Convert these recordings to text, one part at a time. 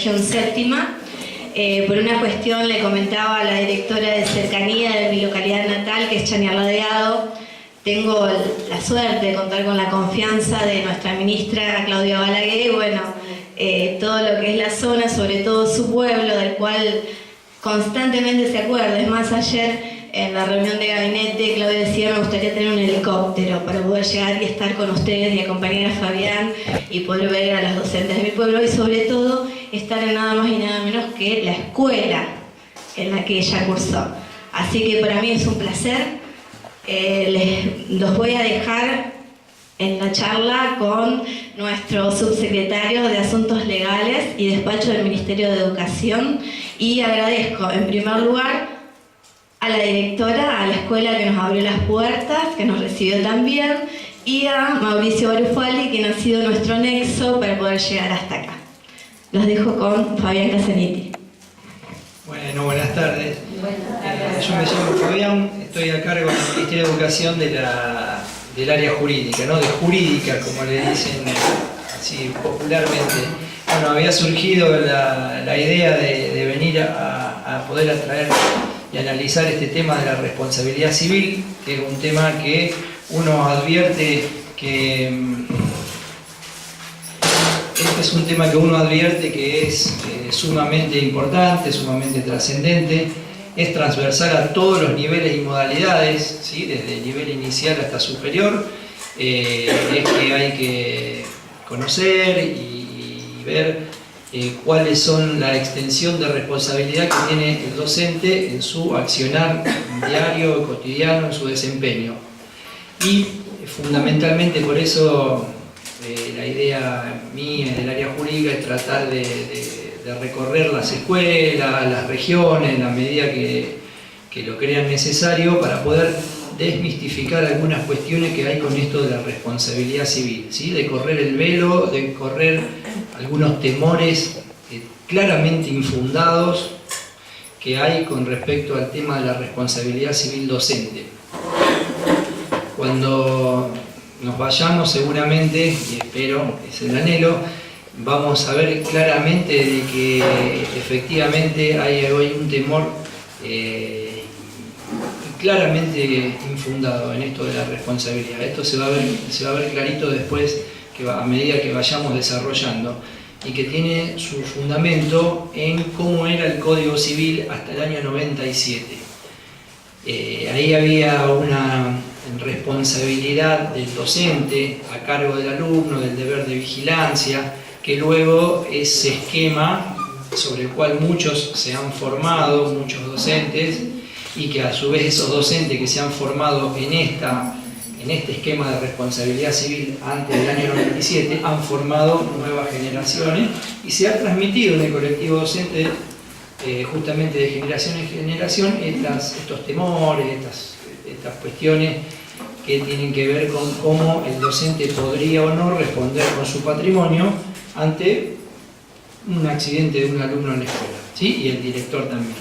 región séptima. Por una cuestión le comentaba a la directora de cercanía de mi localidad natal, que es Chania Ladeado. Tengo la suerte de contar con la confianza de nuestra ministra Claudia Balaguer. Bueno, todo lo que es la zona, sobre todo su pueblo, del cual constantemente se acuerda. Es más, ayer en la reunión de gabinete, Claudia decía: me gustaría tener un helicóptero para poder llegar y estar con ustedes y acompañar a Fabián y poder ver a las docentes de mi pueblo, y sobre todo estar en nada más y nada menos que la escuela en la que ella cursó. Así que para mí es un placer. Los voy a dejar en la charla con nuestro subsecretario de Asuntos Legales y Despacho del Ministerio de Educación, y agradezco en primer lugar a la directora, a la escuela que nos abrió las puertas, que nos recibió también, y a Mauricio Barufali, quien ha sido nuestro nexo para poder llegar hasta acá. Los dejo con Fabián Casaniti. Bueno, buenas tardes. Yo me llamo Fabián, estoy a cargo del Ministerio de Educación del área jurídica, ¿no? De jurídica, como le dicen así popularmente. Bueno, había surgido la idea de venir a poder atraer y analizar este tema de la responsabilidad civil, que es un tema que uno advierte que es un tema que uno advierte que es sumamente importante, sumamente trascendente, es transversal a todos los niveles y modalidades, ¿sí? Desde el nivel inicial hasta superior, es que hay que conocer y ver cuáles son la extensión de responsabilidad que tiene el docente en su accionar diario, cotidiano, en su desempeño. Y fundamentalmente por eso la idea mía del área jurídica es tratar de recorrer las escuelas, las regiones, en la medida que lo crean necesario, para poder desmistificar algunas cuestiones que hay con esto de la responsabilidad civil, ¿sí? De correr el velo, de correr algunos temores claramente infundados que hay con respecto al tema de la responsabilidad civil docente. Cuando nos vayamos, seguramente, y espero, es el anhelo, vamos a ver claramente de que efectivamente hay hoy un temor claramente infundado en esto de la responsabilidad. Esto se va a ver clarito después, a medida que vayamos desarrollando, y que tiene su fundamento en cómo era el Código Civil hasta el año 97. Ahí había una responsabilidad del docente a cargo del alumno, del deber de vigilancia, que luego ese esquema sobre el cual muchos se han formado, muchos docentes, y que a su vez esos docentes que se han formado en este esquema de responsabilidad civil antes del año 97 han formado nuevas generaciones, y se ha transmitido en el colectivo docente justamente de generación en generación estos temores, estas cuestiones que tienen que ver con cómo el docente podría o no responder con su patrimonio ante un accidente de un alumno en la escuela, ¿sí? Y el director también.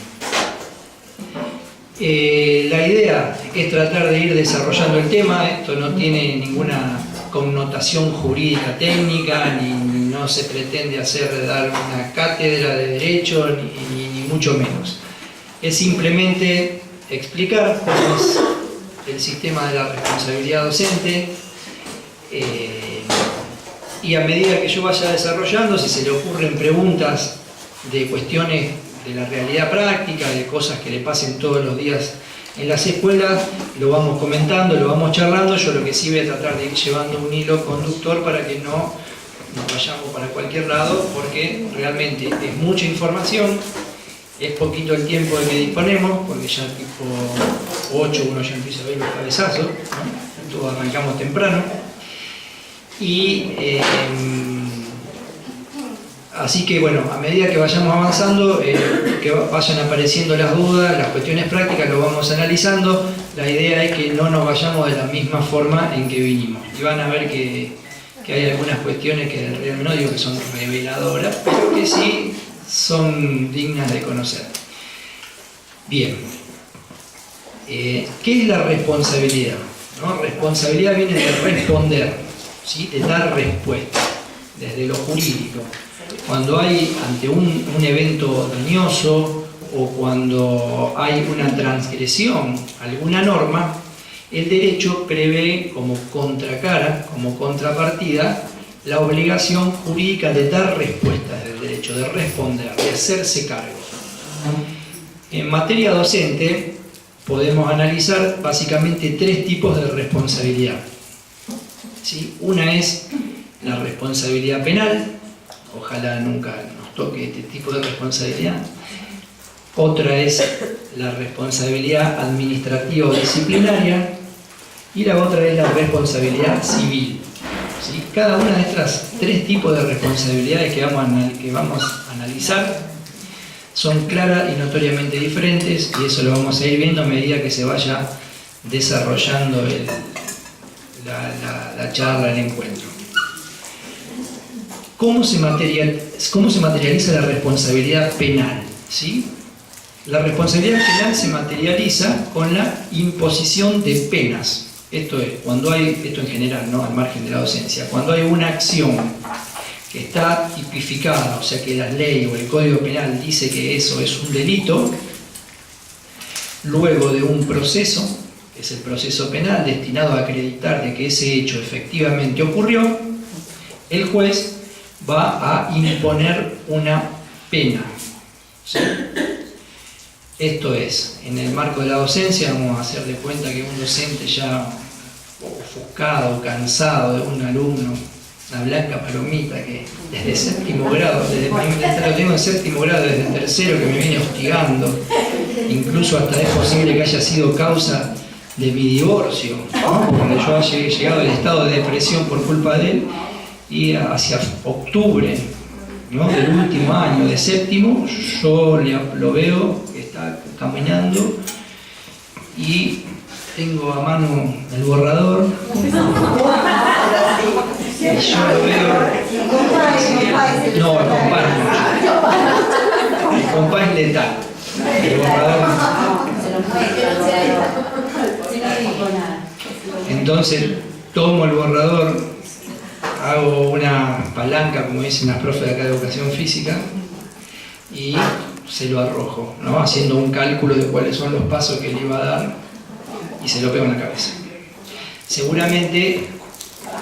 La idea es tratar de ir desarrollando el tema. Esto no tiene ninguna connotación jurídica técnica, ni no se pretende dar una cátedra de derecho, ni mucho menos. Es simplemente explicar cómo es el sistema de la responsabilidad docente, y a medida que yo vaya desarrollando, si se le ocurren preguntas de cuestiones de la realidad práctica, de cosas que le pasen todos los días en las escuelas, lo vamos comentando, lo vamos charlando. Yo lo que sí voy a tratar de ir llevando un hilo conductor para que no nos vayamos para cualquier lado, porque realmente es mucha información, es poquito el tiempo de que disponemos, porque ya tipo 8 uno ya empieza a ver los cabezazos, ¿no? Todos arrancamos temprano. Y así que bueno, a medida que vayamos avanzando, que vayan apareciendo las dudas, las cuestiones prácticas, lo vamos analizando. La idea es que no nos vayamos de la misma forma en que vinimos. Y van a ver que hay algunas cuestiones que realmente no digo que son reveladoras, pero que sí son dignas de conocer. Bien. ¿Qué es la responsabilidad? ¿No? Responsabilidad viene de responder, ¿sí? De dar respuesta, desde lo jurídico. Cuando hay ante un evento dañoso o cuando hay una transgresión a alguna norma, el derecho prevé como contracara, como contrapartida, la obligación jurídica de dar respuestas del derecho, de responder, de hacerse cargo. En materia docente podemos analizar básicamente tres tipos de responsabilidad. ¿Sí? Una es la responsabilidad penal, ojalá nunca nos toque este tipo de responsabilidad. Otra es la responsabilidad administrativa o disciplinaria y la otra es la responsabilidad civil. ¿Sí? Cada una de estas tres tipos de responsabilidades que vamos a analizar son claras y notoriamente diferentes, y eso lo vamos a ir viendo a medida que se vaya desarrollando la charla, el encuentro. ¿Cómo se materializa la responsabilidad penal? ¿Sí? La responsabilidad penal se materializa con la imposición de penas. Esto es, cuando hay, esto en general, ¿no? Al margen de la docencia, cuando hay una acción que está tipificada, o sea que la ley o el Código Penal dice que eso es un delito, luego de un proceso, que es el proceso penal destinado a acreditar de que ese hecho efectivamente ocurrió, el juez va a imponer una pena. ¿Sí? Esto es, en el marco de la docencia vamos a hacer de cuenta que un docente ya ofuscado, cansado de un alumno, una blanca palomita que desde séptimo grado, lo tengo en séptimo grado, desde tercero, que me viene hostigando, incluso hasta es posible que haya sido causa de mi divorcio, ¿no? Porque yo haya llegado al estado de depresión por culpa de él, y hacia octubre, ¿no?, del último año de séptimo, yo lo veo que está caminando y tengo a mano el borrador y yo lo veo. No, el compás letal, el borrador. Entonces tomo el borrador, hago una palanca, como dicen las profes de acá de educación física, y se lo arrojo, ¿no?, haciendo un cálculo de cuáles son los pasos que le iba a dar, y se lo pego en la cabeza. Seguramente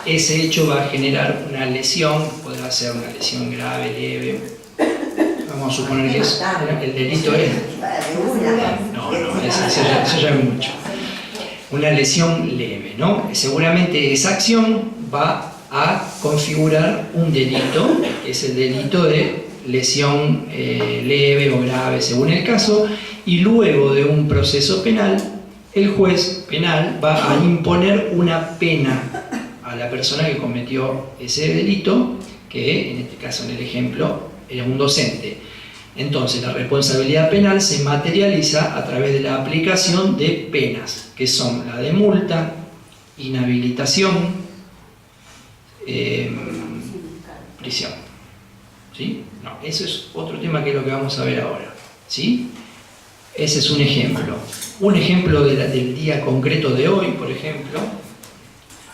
ese hecho va a generar una lesión, podrá ser una lesión grave, leve. Vamos a suponer que el delito es... No, eso ya es mucho. Una lesión leve, ¿no? Seguramente esa acción va a configurar un delito, que es el delito de lesión leve o grave, según el caso, y luego de un proceso penal, el juez penal va a imponer una pena a la persona que cometió ese delito, que en este caso, en el ejemplo, era un docente. Entonces, la responsabilidad penal se materializa a través de la aplicación de penas, que son la de multa, inhabilitación, prisión. ¿Sí? No, eso es otro tema que es lo que vamos a ver ahora. ¿Sí? Ese es un ejemplo. Un ejemplo del día concreto de hoy, por ejemplo.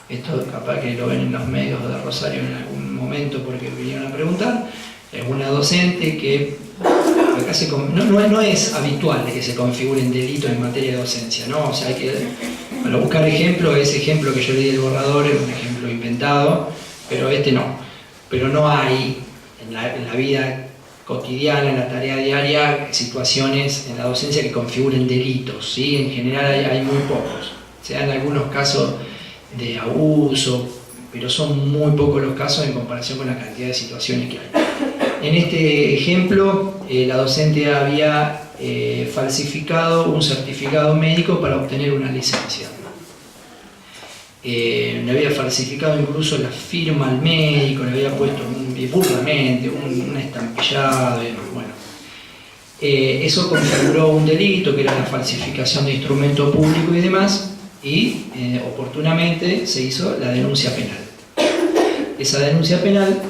Esto capaz que lo ven en los medios de Rosario en algún momento porque vinieron a preguntar. Es una docente que acá no es habitual de que se configuren delitos en materia de docencia, ¿no? O sea, hay que, para buscar ejemplo, ese ejemplo que yo le di del borrador es un ejemplo inventado, pero este no. Pero no hay en la vida cotidiana, en la tarea diaria, situaciones en la docencia que configuren delitos, ¿sí? En general hay muy pocos. Se dan algunos casos de abuso, pero son muy pocos los casos en comparación con la cantidad de situaciones que hay. En este ejemplo, la docente había falsificado un certificado médico para obtener una licencia. Le había falsificado incluso la firma al médico, le había puesto burlamente un estampillado, bueno. Eso configuró un delito que era la falsificación de instrumento público y demás, y oportunamente se hizo la denuncia penal. Esa denuncia penal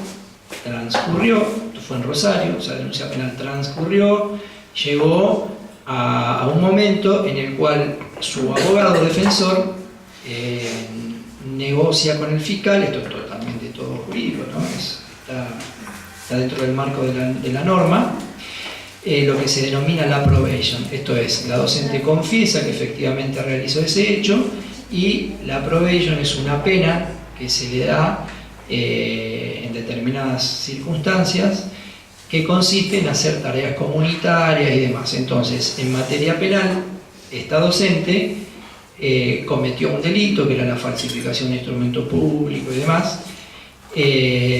transcurrió, esto fue en Rosario, esa denuncia penal transcurrió, llegó a un momento en el cual su abogado defensor negocia con el fiscal, esto es totalmente todo jurídico, ¿no? Está está dentro del marco de la norma, lo que se denomina la probation. Esto es, la docente confiesa que efectivamente realizó ese hecho y la probation es una pena que se le da en determinadas circunstancias que consiste en hacer tareas comunitarias y demás. Entonces, en materia penal, esta docente cometió un delito que era la falsificación de instrumento público y demás.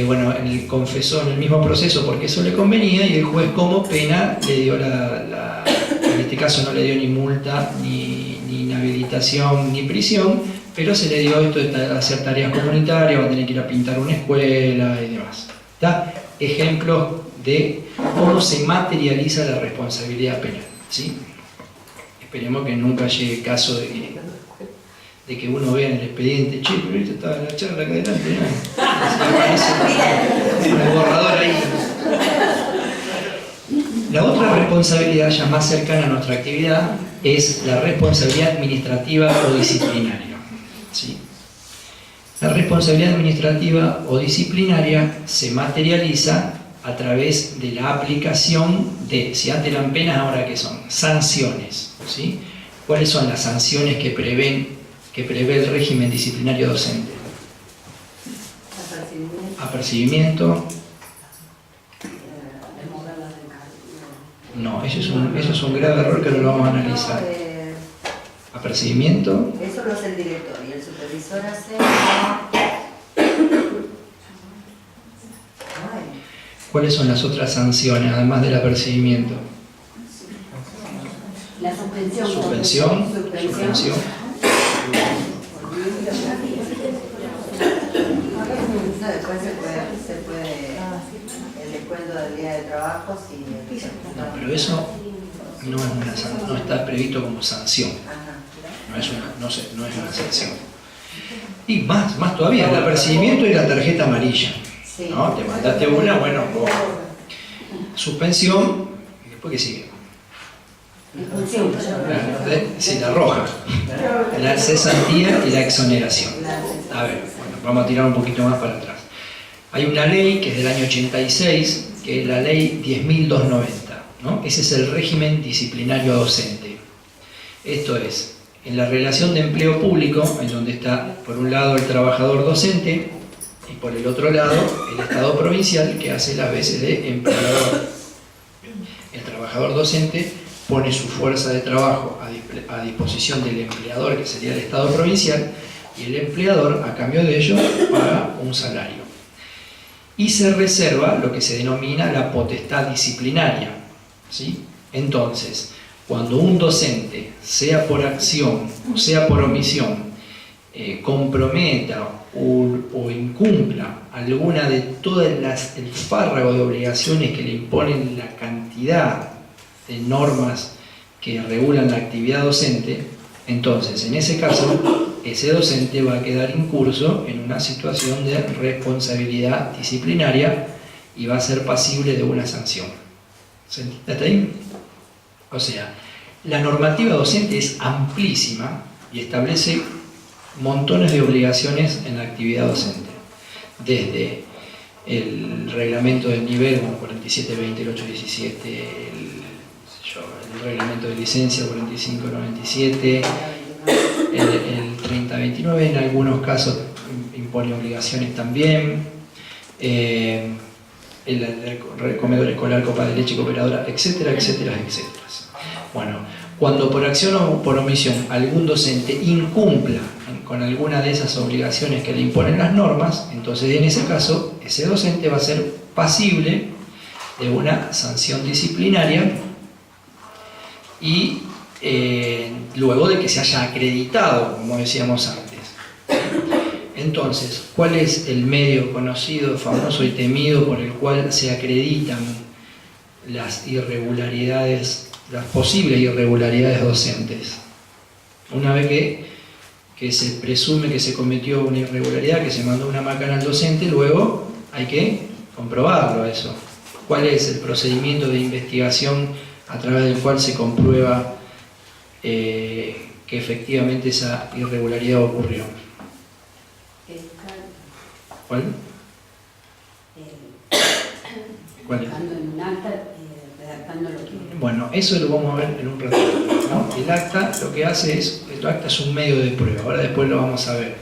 Bueno, él confesó en el mismo proceso porque eso le convenía y el juez como pena le dio en este caso no le dio ni multa, ni inhabilitación, ni prisión, pero se le dio esto de hacer tareas comunitarias, va a tener que ir a pintar una escuela y demás. ¿Está? Ejemplos de cómo se materializa la responsabilidad penal, ¿sí? Esperemos que nunca llegue el caso de que uno vea en el expediente, che, pero esto estaba en la charla acá adelante, ¿no? Aparece el borrador ahí. La otra responsabilidad ya más cercana a nuestra actividad es la responsabilidad administrativa o disciplinaria, ¿sí? La responsabilidad administrativa o disciplinaria se materializa a través de la aplicación de, si antes eran penas, ahora ¿qué son? Sanciones, ¿sí? ¿Cuáles son las sanciones que prevé el régimen disciplinario docente? Apercibimiento. No, eso es un grave error que no lo vamos a analizar. Apercibimiento. Eso lo hace el director y el supervisor hace... ¿Cuáles son las otras sanciones, además del apercibimiento? La suspensión. Suspensión. Después se puede el descuento del día de trabajo si... No, pero eso no está previsto como sanción. No es una sanción. Y más todavía, el apercibimiento y la tarjeta amarilla. ¿No? Te mandaste una, bueno, suspensión, y después ¿qué sigue? Sí, la roja, la cesantía y la exoneración. A ver, bueno, vamos a tirar un poquito más para atrás. Hay una ley que es del año 86, que es la ley 10.290, ¿no? Ese es el régimen disciplinario docente. Esto es, en la relación de empleo público, en donde está por un lado el trabajador docente, y por el otro lado el Estado provincial que hace las veces de empleador. El trabajador docente pone su fuerza de trabajo a disposición del empleador, que sería el Estado provincial, y el empleador a cambio de ello paga un salario. Y se reserva lo que se denomina la potestad disciplinaria, ¿sí? Entonces, cuando un docente, sea por acción o sea por omisión, comprometa o incumpla alguna de todas el fárrago de obligaciones que le imponen la cantidad de normas que regulan la actividad docente, entonces en ese caso ese docente va a quedar incurso en una situación de responsabilidad disciplinaria y va a ser pasible de una sanción. ¿Hasta ahí? O sea, la normativa docente es amplísima y establece montones de obligaciones en la actividad docente, desde el reglamento del nivel 4720, el 817, el reglamento de licencia 4597, el 3029, en algunos casos impone obligaciones también, el comedor escolar, copa de leche, cooperadora, etcétera, etcétera, etcétera. Bueno, cuando por acción o por omisión algún docente incumpla con alguna de esas obligaciones que le imponen las normas, entonces en ese caso ese docente va a ser pasible de una sanción disciplinaria y luego de que se haya acreditado, como decíamos antes. Entonces, ¿cuál es el medio conocido, famoso y temido por el cual se acreditan las irregularidades, las posibles irregularidades docentes? Una vez que se presume que se cometió una irregularidad, que se mandó una macana al docente, luego hay que comprobarlo eso. ¿Cuál es el procedimiento de investigación a través del cual se comprueba que efectivamente esa irregularidad ocurrió? ¿Cuál? ¿Cuál es? Buscando en un acta, redactando lo que... Bueno, eso lo vamos a ver en un ratito, ¿no? El acta lo que hace es, el acta es un medio de prueba, ahora después lo vamos a ver.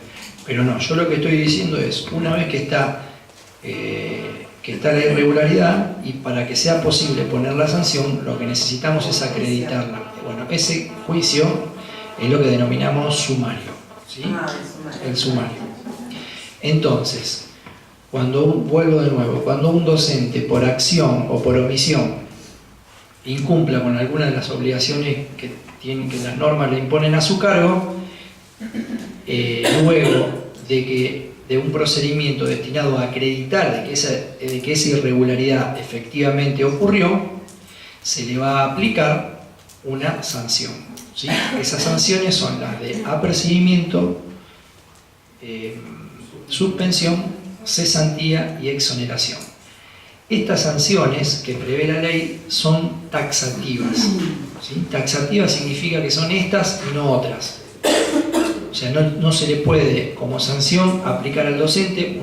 Pero no, yo lo que estoy diciendo es, una vez que está la irregularidad, y para que sea posible poner la sanción, lo que necesitamos es acreditarla. Bueno, ese juicio es lo que denominamos sumario, ¿sí? El sumario. Entonces, vuelvo de nuevo, cuando un docente por acción o por omisión incumpla con alguna de las obligaciones que las normas le imponen a su cargo, luego de un procedimiento destinado a acreditar de que esa irregularidad efectivamente ocurrió, se le va a aplicar una sanción, ¿sí? Esas sanciones son las de apercibimiento, suspensión, cesantía y exoneración. Estas sanciones que prevé la ley son taxativas, ¿sí? Taxativas significa que son estas y no otras. O sea, no se le puede como sanción aplicar al docente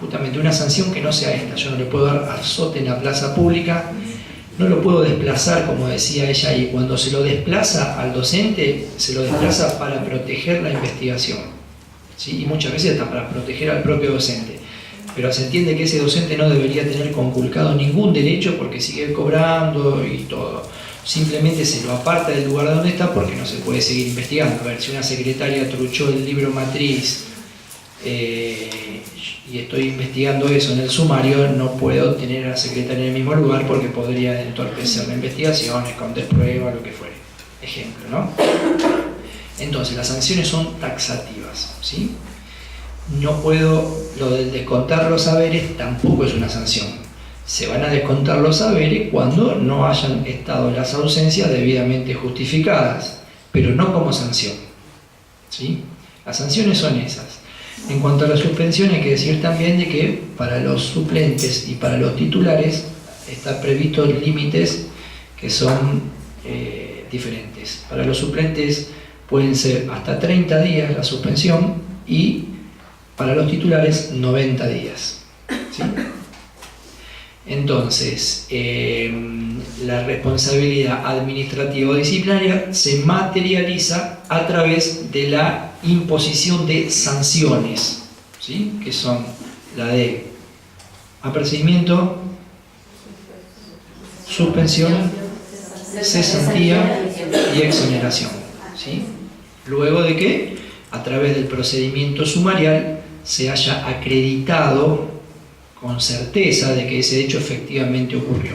justamente una sanción que no sea esta. Yo no le puedo dar azote en la plaza pública, no lo puedo desplazar, como decía ella, y cuando se lo desplaza al docente, se lo desplaza para proteger la investigación, ¿sí? Y muchas veces hasta para proteger al propio docente. Pero se entiende que ese docente no debería tener conculcado ningún derecho porque sigue cobrando y todo. Simplemente se lo aparta del lugar donde está porque no se puede seguir investigando. A ver, si una secretaria truchó el libro matriz y estoy investigando eso en el sumario, no puedo tener a la secretaria en el mismo lugar porque podría entorpecer la investigación, esconder pruebas, lo que fuere. Ejemplo, ¿no? Entonces, las sanciones son taxativas, ¿sí? No puedo, lo del descontar los saberes tampoco es una sanción. Se van a descontar los saberes cuando no hayan estado las ausencias debidamente justificadas, pero no como sanción, ¿sí? Las sanciones son esas. En cuanto a la suspensión, hay que decir también de que para los suplentes y para los titulares están previstos límites que son diferentes. Para los suplentes pueden ser hasta 30 días la suspensión y para los titulares 90 días, ¿sí? Entonces, la responsabilidad administrativa o disciplinaria se materializa a través de la imposición de sanciones, ¿sí? Que son la de apercibimiento, suspensión, cesantía y exoneración, ¿sí? Luego de que, a través del procedimiento sumarial, se haya acreditado con certeza de que ese hecho efectivamente ocurrió.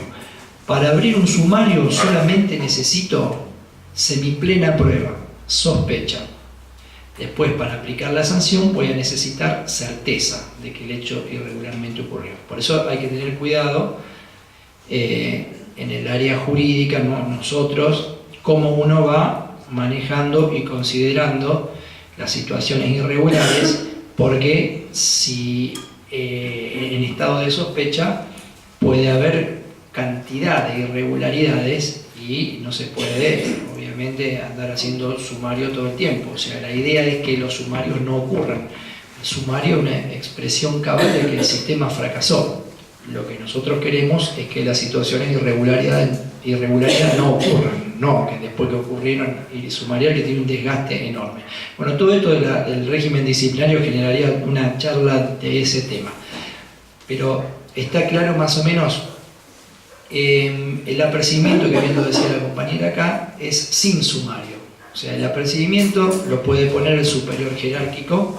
Para abrir un sumario solamente necesito semiplena prueba, sospecha. Después, para aplicar la sanción, voy a necesitar certeza de que el hecho irregularmente ocurrió. Por eso hay que tener cuidado en el área jurídica, ¿no? Nosotros, cómo uno va manejando y considerando las situaciones irregulares, porque si en estado de sospecha puede haber cantidad de irregularidades y no se puede obviamente andar haciendo sumario todo el tiempo. O sea, la idea es que los sumarios no ocurran. El sumario es una expresión cabal de que el sistema fracasó. Lo que nosotros queremos es que las situaciones de irregularidad no ocurran, no que después que ocurrieron y sumariar, que tiene un desgaste enorme. Bueno, todo esto del régimen disciplinario generaría una charla de ese tema, pero está claro más o menos. El apercibimiento, que bien lo decía la compañera acá, es sin sumario. O sea, el apercibimiento lo puede poner el superior jerárquico,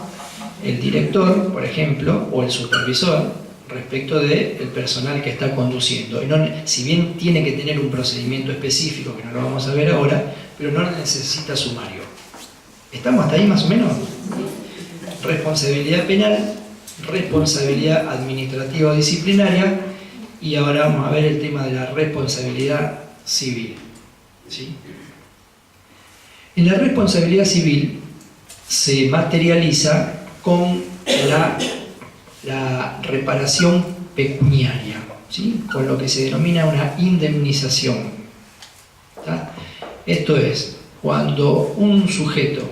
el director, por ejemplo, o el supervisor, respecto del personal que está conduciendo. Y no, si bien tiene que tener un procedimiento específico, que no lo vamos a ver ahora, pero no necesita sumario. ¿Estamos hasta ahí más o menos? Responsabilidad penal, responsabilidad administrativa o disciplinaria, y ahora vamos a ver el tema de la responsabilidad civil, ¿sí? En la responsabilidad civil se materializa con la reparación pecuniaria, ¿sí? Con lo que se denomina una indemnización, ¿tá? Esto es, cuando un sujeto,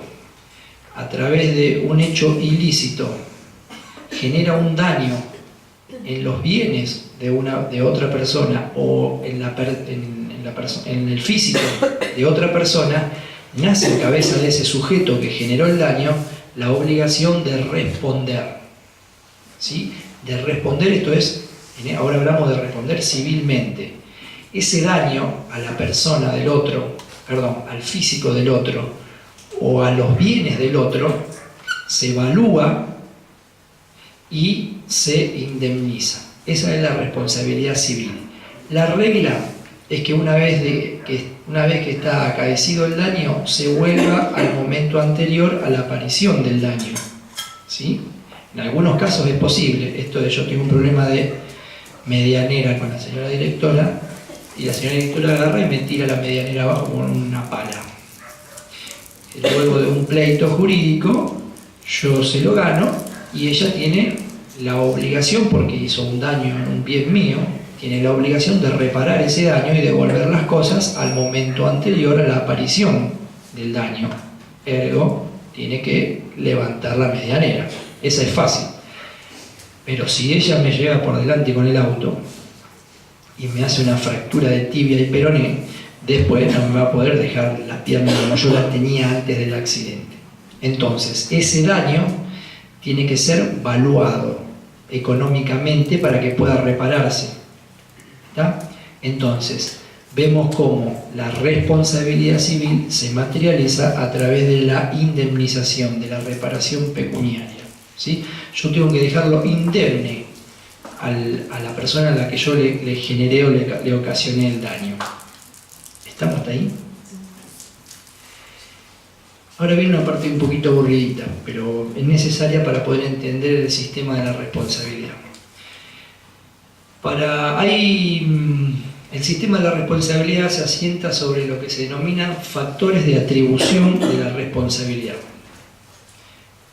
a través de un hecho ilícito, genera un daño en los bienes de otra persona o en el físico de otra persona, nace en cabeza de ese sujeto que generó el daño la obligación de responder. ¿Sí? De responder, esto es, ahora hablamos de responder civilmente. Ese daño a la persona del otro, perdón, al físico del otro o a los bienes del otro, se evalúa y se indemniza. Esa es la responsabilidad civil. La regla es que una vez que está acaecido el daño, se vuelva al momento anterior a la aparición del daño. ¿Sí? En algunos casos es posible. Esto de yo tengo un problema de medianera con la señora directora, y la señora directora agarra y me tira la medianera abajo con una pala. Luego de un pleito jurídico, yo se lo gano y ella tiene la obligación, porque hizo un daño en un bien mío, tiene la obligación de reparar ese daño y devolver las cosas al momento anterior a la aparición del daño. Ergo, tiene que levantar la medianera. Esa es fácil. Pero si ella me llega por delante con el auto y me hace una fractura de tibia y peroné, después no me va a poder dejar las piernas como yo las tenía antes del accidente. Entonces, ese daño tiene que ser valuado económicamente para que pueda repararse. ¿Está? Entonces, vemos cómo la responsabilidad civil se materializa a través de la indemnización, de la reparación pecuniaria. ¿Sí? Yo tengo que dejarlo indemne a la persona a la que yo le generé o le ocasioné el daño. ¿Estamos hasta ahí? Ahora viene una parte un poquito aburridita, pero es necesaria para poder entender el sistema de la responsabilidad. El sistema de la responsabilidad se asienta sobre lo que se denominan factores de atribución de la responsabilidad.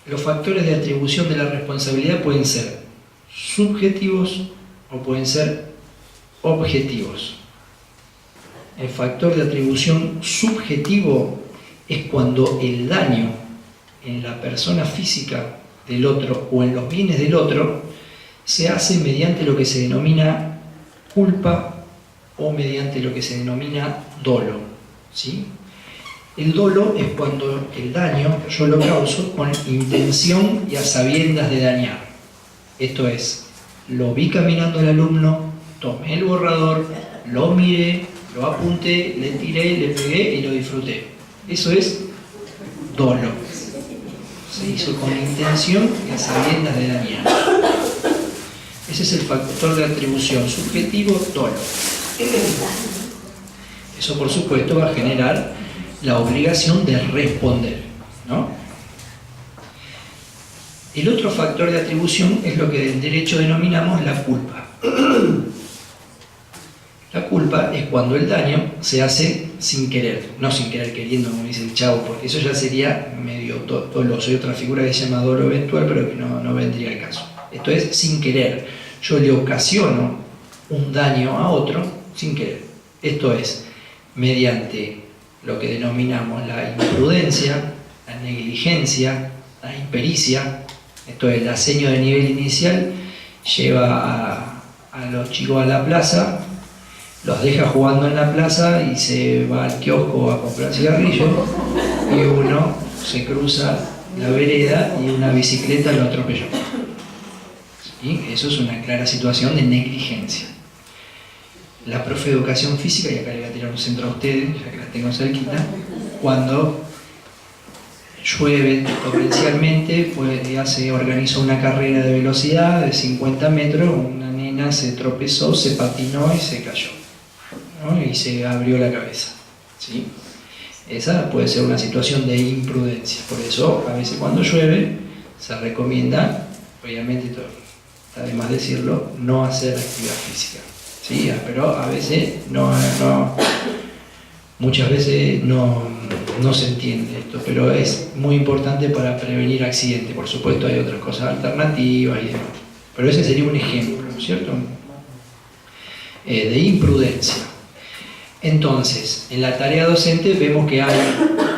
Los factores de atribución de la responsabilidad pueden ser subjetivos o pueden ser objetivos. El factor de atribución subjetivo es cuando el daño en la persona física del otro o en los bienes del otro se hace mediante lo que se denomina culpa o mediante lo que se denomina dolo. ¿Sí? El dolo es cuando el daño yo lo causo con intención y a sabiendas de dañar. Esto es, lo vi caminando el alumno, tomé el borrador, lo miré, lo apunté, le tiré, le pegué y lo disfruté. Eso es dolo. Se hizo con intención y a sabiendas de dañar. Ese es el factor de atribución subjetivo, dolo. Eso, por supuesto, va a generar la obligación de responder, ¿no? El otro factor de atribución es lo que en derecho denominamos la culpa. La culpa es cuando el daño se hace sin querer, no sin querer queriendo, como dice el Chavo, porque eso ya sería medio doloso. Hay otra figura que se llama dolo eventual, pero que no vendría al caso. Esto es sin querer. Yo le ocasiono un daño a otro sin querer. Esto es mediante lo que denominamos la imprudencia, la negligencia, la impericia. Esto es, la seño de nivel inicial lleva a los chicos a la plaza, los deja jugando en la plaza y se va al kiosco a comprar cigarrillos y uno se cruza la vereda y una bicicleta lo atropelló. ¿Sí? Eso es una clara situación de negligencia. La profe de educación física, y acá le voy a tirar un centro a ustedes, ya que la tengo cerquita, cuando llueve torrencialmente, pues ya se organiza una carrera de velocidad de 50 metros, una nena se tropezó, se patinó y se cayó, ¿no? Y se abrió la cabeza. ¿Sí? Esa puede ser una situación de imprudencia. Por eso, a veces cuando llueve, se recomienda, obviamente, está de más decirlo, no hacer actividad física. Sí, pero a veces muchas veces no se entiende esto, pero es muy importante para prevenir accidentes. Por supuesto hay otras cosas alternativas y demás, pero ese sería un ejemplo, ¿cierto? De imprudencia. Entonces, en la tarea docente vemos que hay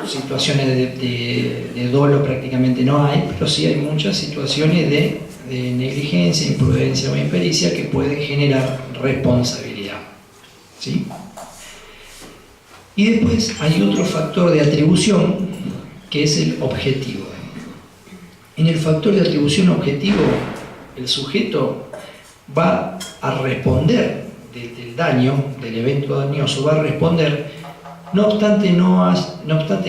situaciones de dolo, prácticamente no hay, pero sí hay muchas situaciones de de negligencia, imprudencia o impericia que pueden generar responsabilidad. ¿Sí? Y después hay otro factor de atribución que es el objetivo. En el factor de atribución objetivo, el sujeto va a responder del daño, del evento dañoso, va a responder no obstante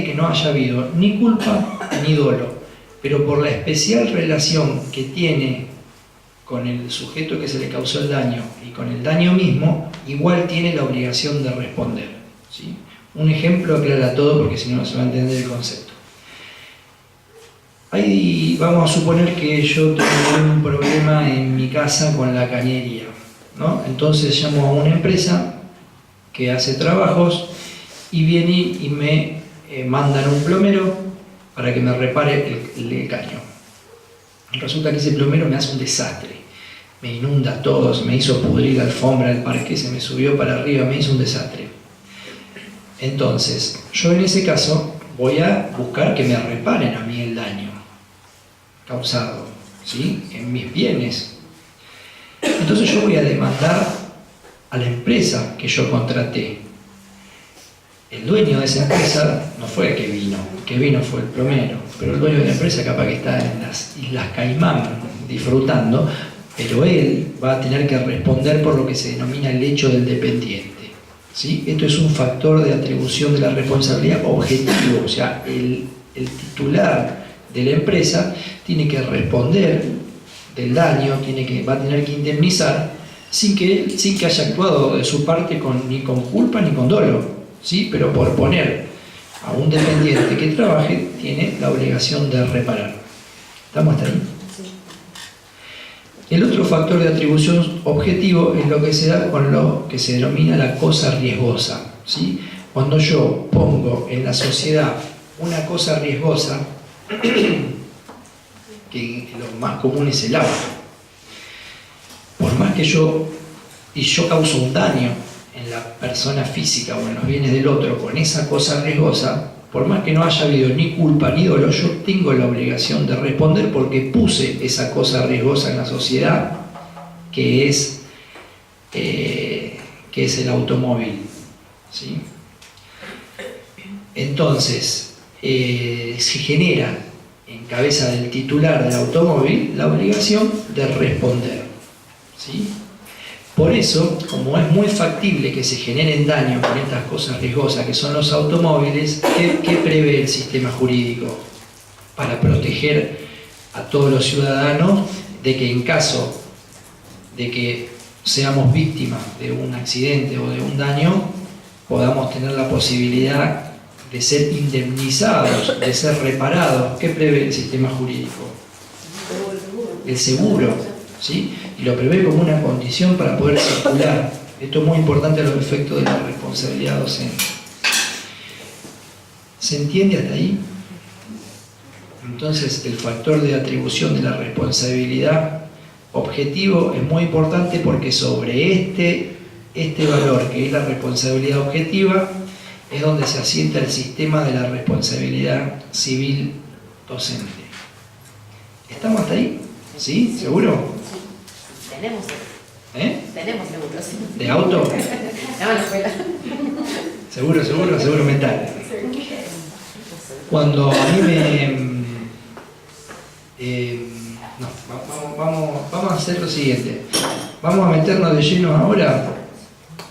que no haya habido ni culpa ni dolo, pero por la especial relación que tiene con el sujeto que se le causó el daño y con el daño mismo, igual tiene la obligación de responder. ¿Sí? Un ejemplo aclara todo porque si no, no se va a entender el concepto. Vamos a suponer que yo tengo un problema en mi casa con la cañería, ¿no? Entonces llamo a una empresa que hace trabajos y viene y me mandan un plomero para que me repare el caño. Resulta que ese plomero me hace un desastre, me inunda todo, me hizo pudrir la alfombra, el parqué se me subió para arriba, me hizo un desastre. Entonces, yo en ese caso voy a buscar que me reparen a mí el daño causado, ¿sí? En mis bienes. Entonces yo voy a demandar a la empresa que yo contraté. El dueño de esa empresa no fue el que vino fue el plomero, pero el dueño de la empresa capaz que está en las Islas Caimán disfrutando, pero él va a tener que responder por lo que se denomina el hecho del dependiente. ¿Sí? Esto es un factor de atribución de la responsabilidad objetivo, o sea, el titular de la empresa tiene que responder del daño, va a tener que indemnizar sin que haya actuado de su parte ni con culpa ni con dolo, ¿sí? Pero por poner a un dependiente que trabaje tiene la obligación de reparar. ¿Estamos hasta ahí? El otro factor de atribución objetivo es lo que se da con lo que se denomina la cosa riesgosa, ¿sí? Cuando yo pongo en la sociedad una cosa riesgosa, que lo más común es el auto, por más que yo causo un daño en la persona física o en los bienes del otro con esa cosa riesgosa, por más que no haya habido ni culpa ni dolo, yo tengo la obligación de responder porque puse esa cosa riesgosa en la sociedad, que es el automóvil, ¿sí? Entonces, se genera en cabeza del titular del automóvil la obligación de responder, ¿sí? Por eso, como es muy factible que se generen daños con estas cosas riesgosas que son los automóviles, ¿qué prevé el sistema jurídico? Para proteger a todos los ciudadanos de que en caso de que seamos víctimas de un accidente o de un daño, podamos tener la posibilidad de ser indemnizados, de ser reparados. ¿Qué prevé el sistema jurídico? El seguro, ¿sí? Y lo prevé como una condición para poder circular. Esto es muy importante a los efectos de la responsabilidad docente. ¿Se entiende hasta ahí? Entonces, el factor de atribución de la responsabilidad objetivo es muy importante porque sobre este valor, que es la responsabilidad objetiva, es donde se asienta el sistema de la responsabilidad civil docente. ¿Estamos hasta ahí? ¿Sí? ¿Seguro? Tenemos seguros. ¿De auto? No, la escuela. Seguro mental. Cuando a mí vamos a hacer lo siguiente. Vamos a meternos de lleno ahora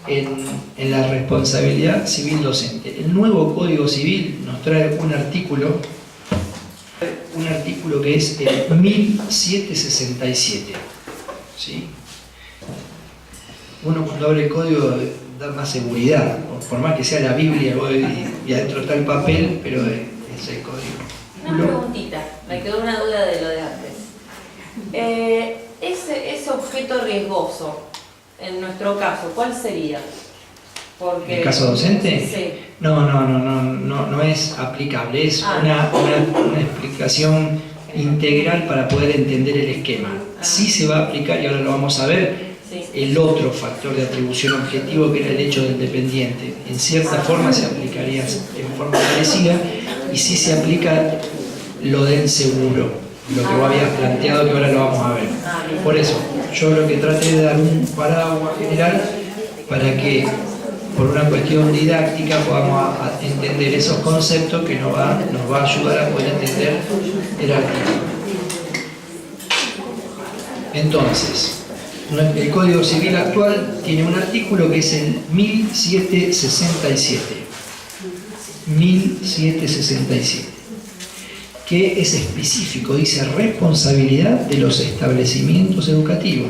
en la responsabilidad civil docente. El nuevo Código Civil nos trae un artículo que es el 1767. ¿Sí? Uno cuando abre el código da más seguridad, por más que sea la Biblia y adentro está el papel, pero es el código. Una preguntita, me quedó una duda de lo de antes. Ese objeto riesgoso, en nuestro caso, ¿cuál sería? Porque, ¿En el caso docente? Sí. No es aplicable, es una explicación integral para poder entender el esquema. Sí se va a aplicar, y ahora lo vamos a ver, el otro factor de atribución objetivo que era el hecho del dependiente. En cierta forma se aplicaría en forma parecida y sí se aplica lo del seguro. lo que vos habías planteado, que ahora lo vamos a ver. Por eso, yo lo que traté de dar un paraguas general para que, por una cuestión didáctica, podamos entender esos conceptos que nos va a ayudar a poder entender el artículo. Entonces, el Código Civil actual tiene un artículo que es el 1767. 1767. Que es específico, dice responsabilidad de los establecimientos educativos.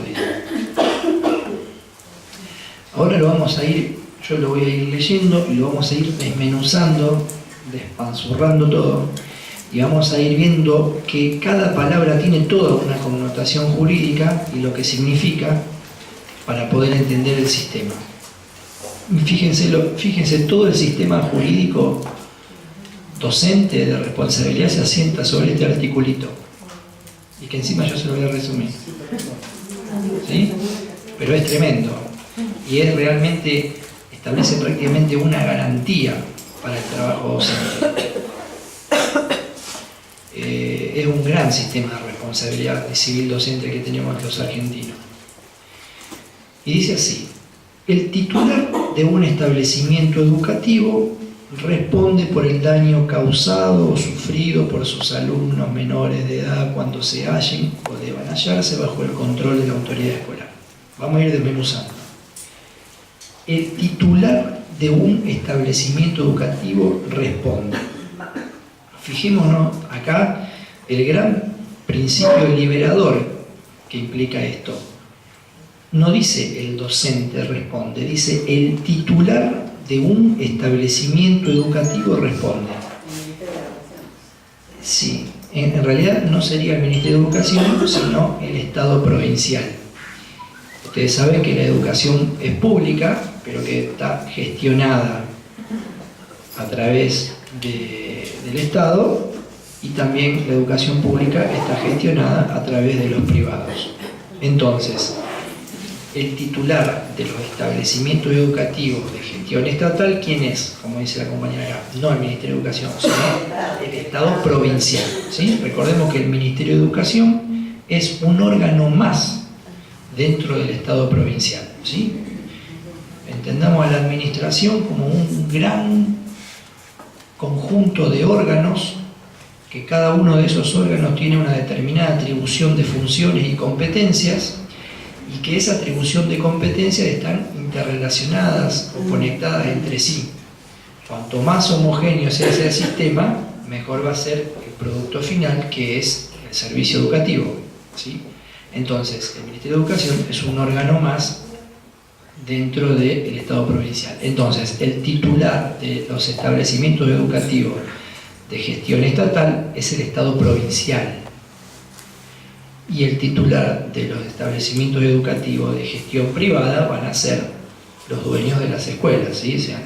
Ahora lo vamos a ir, yo lo voy a ir leyendo y lo vamos a ir desmenuzando, despanzurrando todo, y vamos a ir viendo que cada palabra tiene toda una connotación jurídica y lo que significa para poder entender el sistema. Fíjense, todo el sistema jurídico docente de responsabilidad se asienta sobre este articulito, y que encima yo se lo voy a resumir, ¿sí? Pero es tremendo y es realmente, establece prácticamente una garantía para el trabajo docente. Es un gran sistema de responsabilidad civil docente que tenemos los argentinos, y dice así: el titular de un establecimiento educativo responde por el daño causado o sufrido por sus alumnos menores de edad cuando se hallen o deban hallarse bajo el control de la autoridad escolar. Vamos a ir desmenuzando. El titular de un establecimiento educativo responde. Fijémonos acá el gran principio liberador que implica esto. No dice el docente responde, dice el titular de un establecimiento educativo responde. Sí, en realidad no sería el Ministerio de Educación, sino el Estado provincial. Ustedes saben que la educación es pública, pero que está gestionada a través del Estado, y también la educación pública está gestionada a través de los privados. Entonces, el titular de los establecimientos educativos de gestión estatal, ¿quién es? Como dice la compañera acá, no el Ministerio de Educación, sino el Estado provincial, ¿sí? Recordemos que el Ministerio de Educación es un órgano más dentro del Estado provincial, ¿sí? Entendamos a la administración como un gran conjunto de órganos, que cada uno de esos órganos tiene una determinada atribución de funciones y competencias, y que esa atribución de competencias están interrelacionadas o conectadas entre sí. Cuanto más homogéneo sea ese sistema, mejor va a ser el producto final, que es el servicio educativo, ¿sí? Entonces, el Ministerio de Educación es un órgano más dentro del Estado provincial. Entonces, el titular de los establecimientos educativos de gestión estatal es el Estado provincial. Y el titular de los establecimientos educativos de gestión privada van a ser los dueños de las escuelas, ¿sí? Sean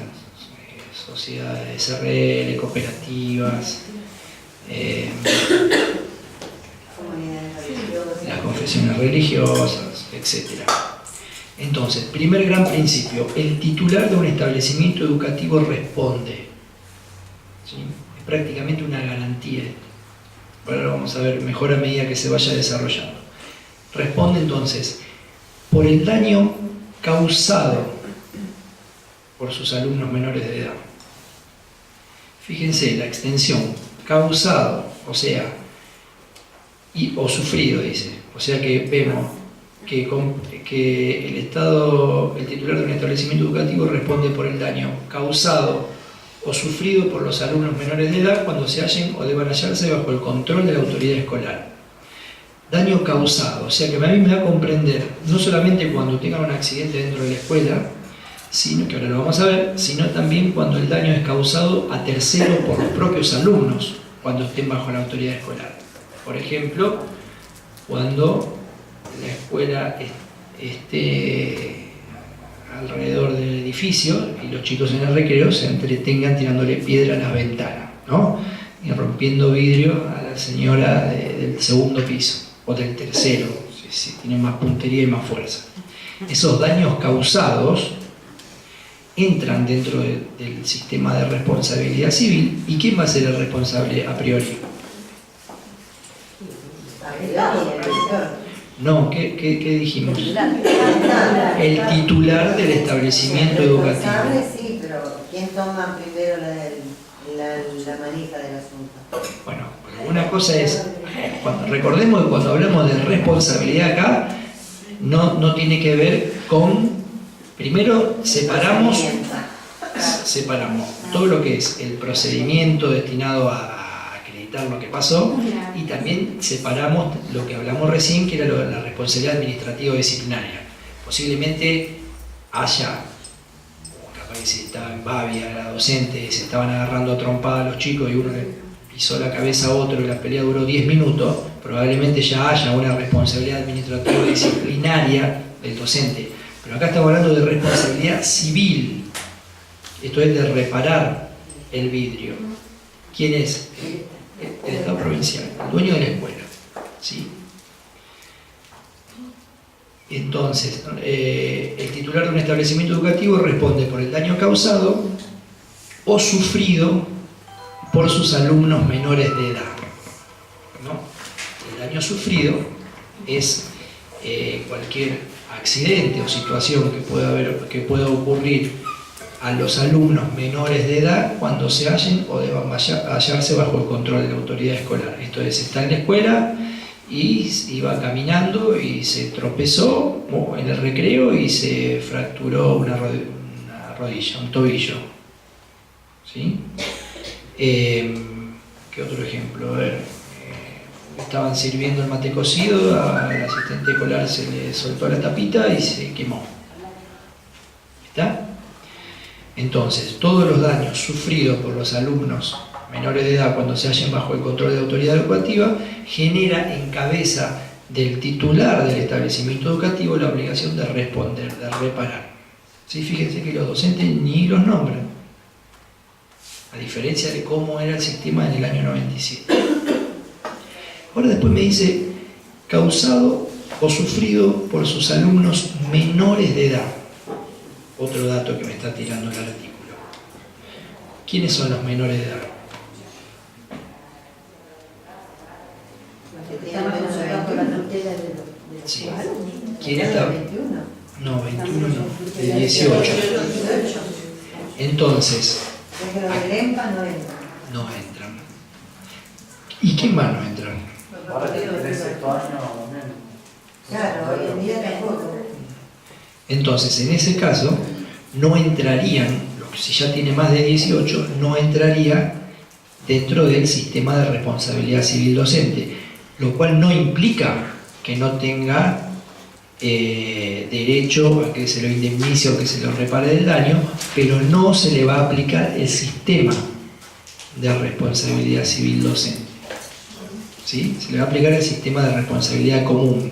sociedades SRL, cooperativas, las confesiones religiosas, etc. Entonces, primer gran principio: el titular de un establecimiento educativo responde, ¿sí? Es prácticamente una garantía. Ahora lo vamos a ver mejor a medida que se vaya desarrollando. Responde entonces por el daño causado por sus alumnos menores de edad. Fíjense la extensión, causado, o sea, o sufrido, dice. O sea que vemos que el titular de un establecimiento educativo responde por el daño causado o sufrido por los alumnos menores de edad cuando se hallen o deban hallarse bajo el control de la autoridad escolar. Daño causado, o sea que a mí me da a comprender no solamente cuando tengan un accidente dentro de la escuela, sino que ahora lo vamos a ver, sino también cuando el daño es causado a terceros por los propios alumnos cuando estén bajo la autoridad escolar. Por ejemplo, cuando la escuela esté alrededor del edificio y los chicos en el recreo se entretengan tirándole piedra a las ventanas, ¿no? Y rompiendo vidrio a la señora del segundo piso o del tercero, si tiene más puntería y más fuerza. Esos daños causados entran dentro del sistema de responsabilidad civil. ¿Y quién va a ser el responsable a priori? No, ¿qué dijimos? El titular del establecimiento educativo. Responsable, sí, pero ¿quién toma primero la manija del asunto? Bueno, una cosa es, recordemos que cuando hablamos de responsabilidad acá, no tiene que ver con, primero separamos todo lo que es el procedimiento destinado a acreditar lo que pasó y también separamos lo que hablamos recién, que era la responsabilidad administrativa disciplinaria. Posiblemente haya, capaz que si estaba en Bavia, la docente, se estaban agarrando a trompada a los chicos y uno le pisó la cabeza a otro y la pelea duró 10 minutos, probablemente ya haya una responsabilidad administrativa disciplinaria del docente. Pero acá estamos hablando de responsabilidad civil. Esto es de reparar el vidrio. ¿Quién es? El Estado provincial, el dueño de la escuela. ¿Sí? Entonces, el titular de un establecimiento educativo responde por el daño causado o sufrido por sus alumnos menores de edad. ¿No? El daño sufrido es cualquier accidente o situación que pueda ocurrir a los alumnos menores de edad cuando se hallen o deban hallarse bajo el control de la autoridad escolar. Esto es, está en la escuela y iba caminando y se tropezó en el recreo y se fracturó una rodilla, un tobillo. ¿Sí? ¿Qué otro ejemplo? A ver, estaban sirviendo el mate cocido, al asistente escolar se le soltó la tapita y se quemó. ¿Está? Entonces, todos los daños sufridos por los alumnos menores de edad cuando se hallen bajo el control de la autoridad educativa genera en cabeza del titular del establecimiento educativo la obligación de responder, de reparar. ¿Sí? Fíjense que los docentes ni los nombran, a diferencia de cómo era el sistema en el año 97. Ahora después me dice, causado o sufrido por sus alumnos menores de edad. Otro dato que me está tirando el artículo. ¿Quiénes son los menores de edad? Estamos bajo la tutela de los Sí. alumnos. ¿Quién está? 21. No, 21 no, de 18. Entonces, Es que los del EMPA no entran. no entran. ¿Y quién más no entran? Ahora que tenés sexto año o menos. Claro, hoy en día tampoco. Entonces, en ese caso, no entrarían, si ya tiene más de 18, no entraría dentro del sistema de responsabilidad civil docente, lo cual no implica que no tenga derecho a que se lo indemnice o que se lo repare del daño, pero no se le va a aplicar el sistema de responsabilidad civil docente. ¿Sí? Se le va a aplicar el sistema de responsabilidad común,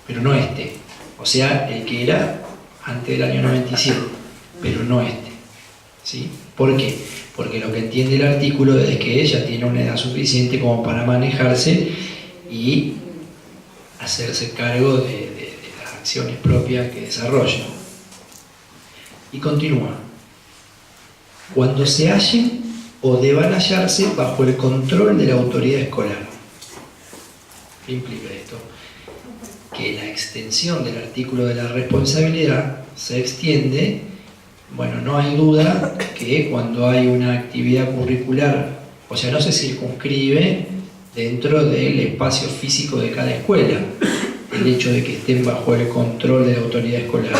pero no este. O sea, el que era antes del año 97, pero no este. ¿Sí? ¿Por qué? Porque lo que entiende el artículo es que ella tiene una edad suficiente como para manejarse y hacerse cargo de las acciones propias que desarrolla. Y continúa. Cuando se hallen o deban hallarse bajo el control de la autoridad escolar. ¿Qué implica esto? Que la extensión del artículo de la responsabilidad se extiende, bueno, no hay duda que cuando hay una actividad curricular, o sea, no se circunscribe dentro del espacio físico de cada escuela, el hecho de que estén bajo el control de la autoridad escolar.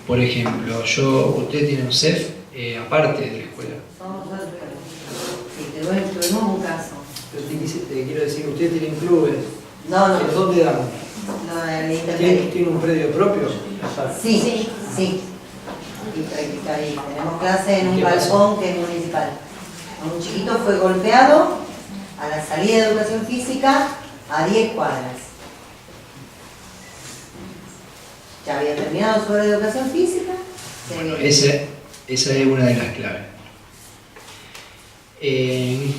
Por ejemplo, usted tiene un CEF aparte de la escuela. Sí, tuvimos un caso. Te quiero decir, ustedes tienen clubes. No. ¿Dónde dan? No, en el internet. ¿Tiene un predio propio? Sí. Y ahí tenemos clase en un ¿Qué pasó? balcón que es municipal. Un chiquito fue golpeado a la salida de educación física a 10 cuadras. Ya había terminado su hora de educación física. Bueno, esa es una de las claves.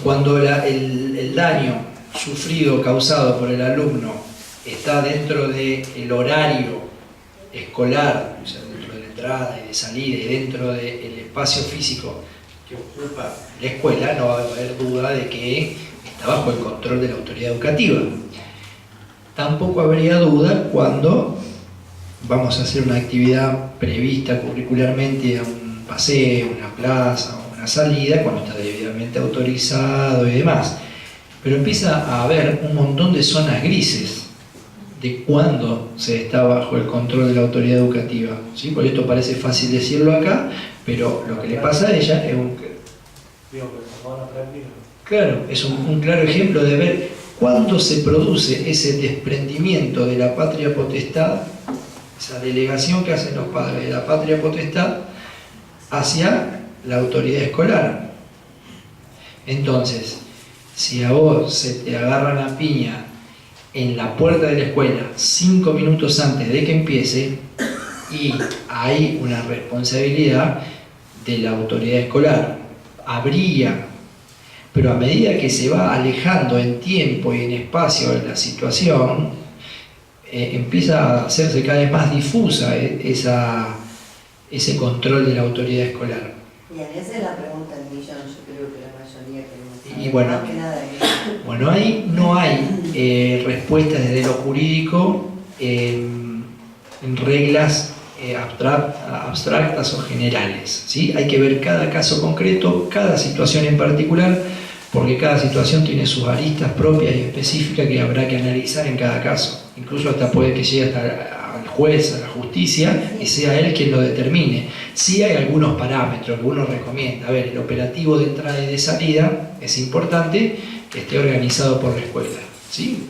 Cuando el daño sufrido, causado por el alumno, está dentro del horario escolar, o sea, dentro de la entrada y de salida y dentro del espacio físico que ocupa la escuela, no va a haber duda de que está bajo el control de la autoridad educativa. Tampoco habría duda cuando vamos a hacer una actividad prevista curricularmente a un paseo, una plaza, una salida, cuando está debidamente autorizado y demás. Pero empieza a haber un montón de zonas grises de cuándo se está bajo el control de la autoridad educativa, ¿sí? Por esto parece fácil decirlo acá, pero lo que le pasa a ella es un claro ejemplo de ver cuándo se produce ese desprendimiento de la patria potestad, esa delegación que hacen los padres de la patria potestad hacia la autoridad escolar. Entonces, si a vos se te agarran a piña en la puerta de la escuela 5 minutos antes de que empiece, y hay una responsabilidad de la autoridad escolar, habría, pero a medida que se va alejando en tiempo y en espacio de la situación, empieza a hacerse cada vez más difusa ese control de la autoridad escolar. Bien, esa es la pregunta del millón, yo creo que la mayoría queremos saber. Y bueno, Más que nada eso. Bueno, ahí no hay respuestas desde lo jurídico en reglas abstractas o generales, ¿sí? Hay que ver cada caso concreto, cada situación en particular, porque cada situación tiene sus aristas propias y específicas que habrá que analizar en cada caso. Incluso hasta puede que llegue hasta al juez, a la justicia, y sea él quien lo determine. Sí hay algunos parámetros que uno recomienda. A ver, el operativo de entrada y de salida es importante que esté organizado por la escuela, ¿sí?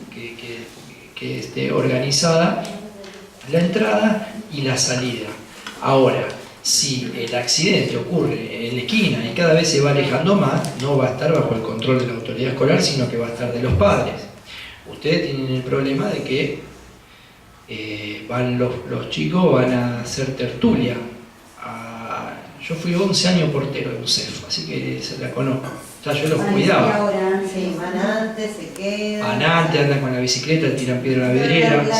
Que esté organizada la entrada y la salida. Ahora, si el accidente ocurre en la esquina y cada vez se va alejando más, no va a estar bajo el control de la autoridad escolar, sino que va a estar de los padres. Ustedes tienen el problema de que los chicos van a hacer tertulia. Yo fui 11 años portero de un CEF, así que se la conozco. Ya yo los cuidaba. Ahora, sí, van antes, se quedan. Van antes, andan con la bicicleta, tiran piedra a la vidriera, se quedan. La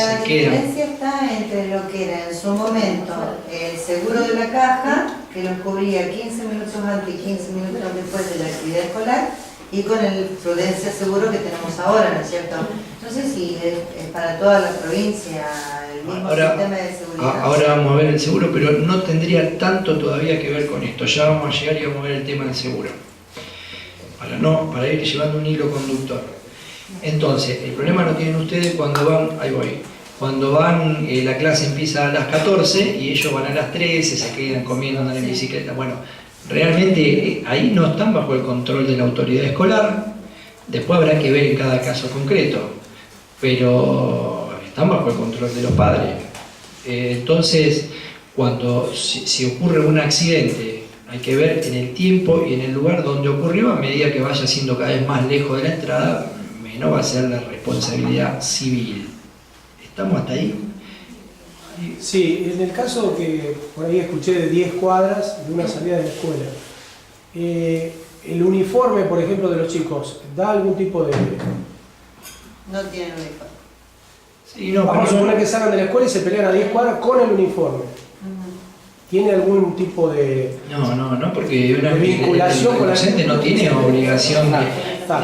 diferencia está entre lo que era en su momento el seguro de la caja, que los cubría 15 minutos antes y 15 minutos después de la actividad escolar, y con el Prudencia Seguro que tenemos ahora, ¿no es cierto? No sé si es para toda la provincia el mismo sistema de seguridad. Ahora vamos a ver el seguro, pero no tendría tanto todavía que ver con esto. Ya vamos a llegar y vamos a ver el tema del seguro. Para ir llevando un hilo conductor. Entonces, el problema lo tienen ustedes cuando van, cuando van, la clase empieza a las 14 y ellos van a las 13, se quedan comiendo, andan en bicicleta. Bueno, realmente ahí no están bajo el control de la autoridad escolar, después habrá que ver en cada caso concreto, pero están bajo el control de los padres. Entonces, si ocurre un accidente, hay que ver en el tiempo y en el lugar donde ocurrió. A medida que vaya siendo cada vez más lejos de la entrada, menos va a ser la responsabilidad civil. ¿Estamos hasta ahí? Sí, en el caso que por ahí escuché de 10 cuadras de una salida de la escuela, el uniforme, por ejemplo, de los chicos, ¿da algún tipo de...? No tienen uniforme. Sí, no, vamos a suponer que salgan de la escuela y se pelean a 10 cuadras con el uniforme. ¿Tiene algún tipo de...? No, porque una vinculación el docente no tiene obligación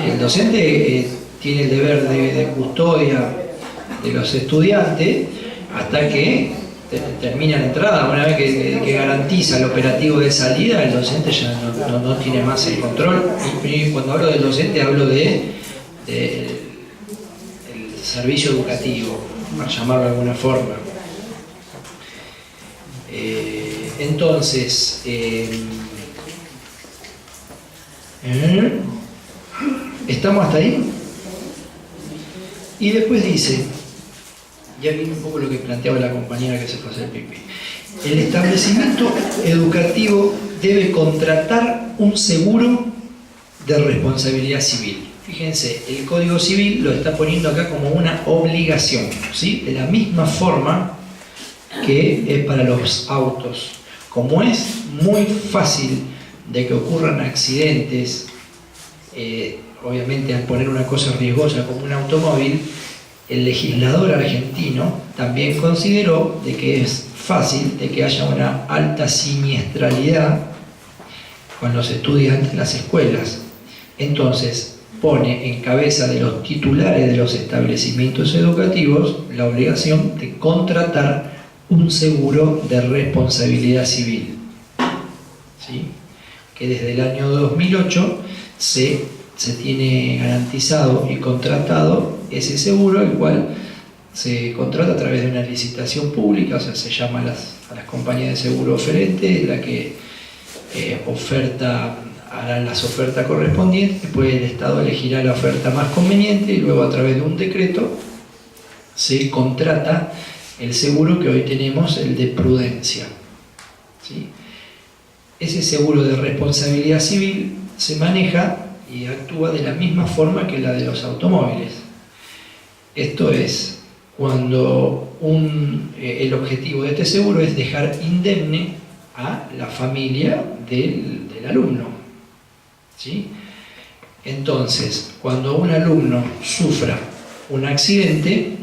el docente tiene el deber de custodia de los estudiantes hasta que termina la entrada. Una vez que garantiza el operativo de salida, el docente ya no tiene más el control. Y cuando hablo del docente hablo del servicio educativo, para llamarlo de alguna forma. Entonces, ¿estamos hasta ahí? Y después dice, ya viene un poco lo que planteaba la compañera que se fue a hacer pipí. El establecimiento educativo debe contratar un seguro de responsabilidad civil. Fíjense, el Código Civil lo está poniendo acá como una obligación, ¿sí? De la misma forma que es para los autos. Como es muy fácil de que ocurran accidentes, obviamente al poner una cosa riesgosa como un automóvil, el legislador argentino también consideró de que es fácil de que haya una alta siniestralidad con los estudiantes en las escuelas. Entonces, pone en cabeza de los titulares de los establecimientos educativos la obligación de contratar un seguro de responsabilidad civil, ¿sí? Que desde el año 2008 se tiene garantizado y contratado ese seguro, el cual se contrata a través de una licitación pública, o sea, se llama a las compañías de seguro oferentes, la que harán las ofertas correspondientes, después el Estado elegirá la oferta más conveniente y luego a través de un decreto se contrata el seguro que hoy tenemos, el de prudencia, ¿sí? Ese seguro de responsabilidad civil se maneja y actúa de la misma forma que la de los automóviles. Esto es, cuando el objetivo de este seguro es dejar indemne a la familia del alumno, ¿sí? Entonces, cuando un alumno sufra un accidente,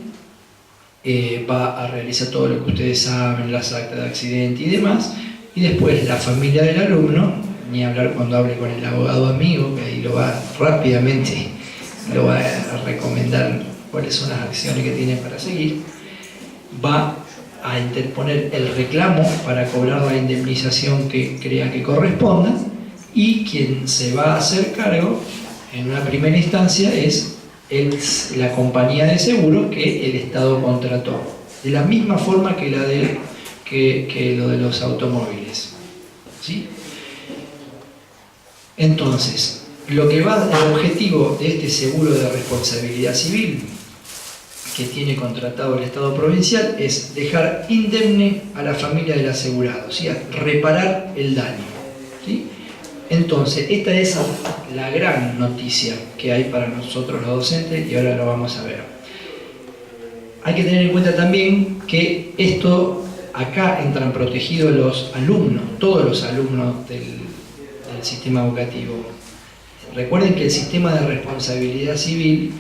va a realizar todo lo que ustedes saben, las actas de accidente y demás, y después la familia del alumno, ni hablar cuando hable con el abogado amigo, que ahí lo va rápidamente, lo va a recomendar cuáles son las acciones que tiene para seguir, va a interponer el reclamo para cobrar la indemnización que crea que corresponda, y quien se va a hacer cargo en una primera instancia es la compañía de seguro que el Estado contrató, de la misma forma que lo de los automóviles, ¿sí? Entonces, el objetivo de este seguro de responsabilidad civil que tiene contratado el Estado provincial es dejar indemne a la familia del asegurado, ¿sí? Reparar el daño, ¿sí? Entonces, esta es la gran noticia que hay para nosotros los docentes y ahora lo vamos a ver. Hay que tener en cuenta también que acá entran protegidos los alumnos, todos los alumnos del sistema educativo. Recuerden que el sistema de responsabilidad civil,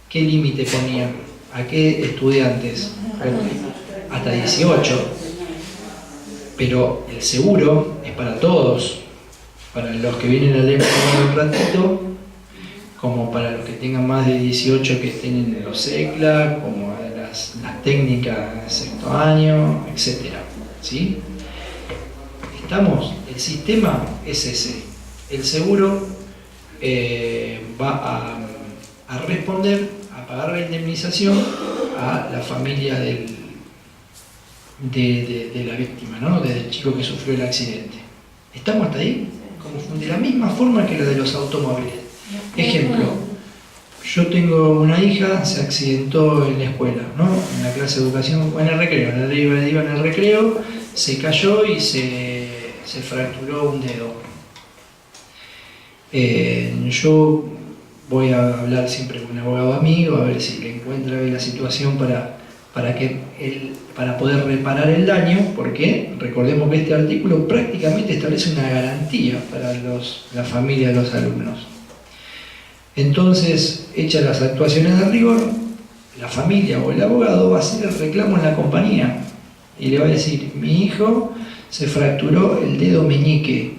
¿qué límite ponía? ¿A qué estudiantes? Hasta 18. Pero el seguro es para todos, para los que vienen al EMA un ratito, como para los que tengan más de 18 que estén en los ECLA, como las técnicas de sexto año, etc. ¿Sí? ¿Estamos? El sistema es ese. El seguro va a responder, a pagar la indemnización a la familia de la víctima, ¿no? Del chico que sufrió el accidente. ¿Estamos hasta ahí? Como de la misma forma que la de los automóviles. Ejemplo, yo tengo una hija, se accidentó en la escuela, ¿no? En la clase de educación, en el recreo, iba en el recreo, se cayó y se fracturó un dedo. Yo voy a hablar siempre con un abogado amigo a ver si le encuentra la situación para poder reparar el daño, porque recordemos que este artículo prácticamente establece una garantía para la familia de los alumnos. Entonces, hechas las actuaciones de rigor, la familia o el abogado va a hacer el reclamo en la compañía y le va a decir: mi hijo se fracturó el dedo meñique,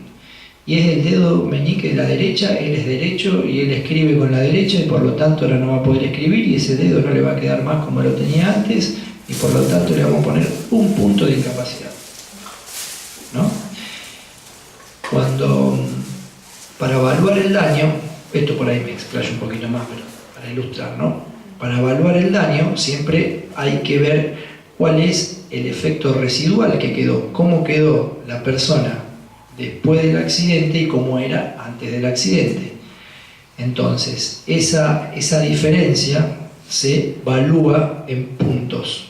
y es el dedo meñique de la derecha, él es derecho y él escribe con la derecha y por lo tanto ahora no va a poder escribir y ese dedo no le va a quedar más como lo tenía antes y por lo tanto le vamos a poner un punto de incapacidad, ¿no? Para evaluar el daño, esto por ahí me explayo un poquito más, pero para ilustrar, ¿no? Para evaluar el daño siempre hay que ver cuál es el efecto residual que quedó, cómo quedó la persona después del accidente y cómo era antes del accidente. Entonces, esa diferencia se evalúa en puntos.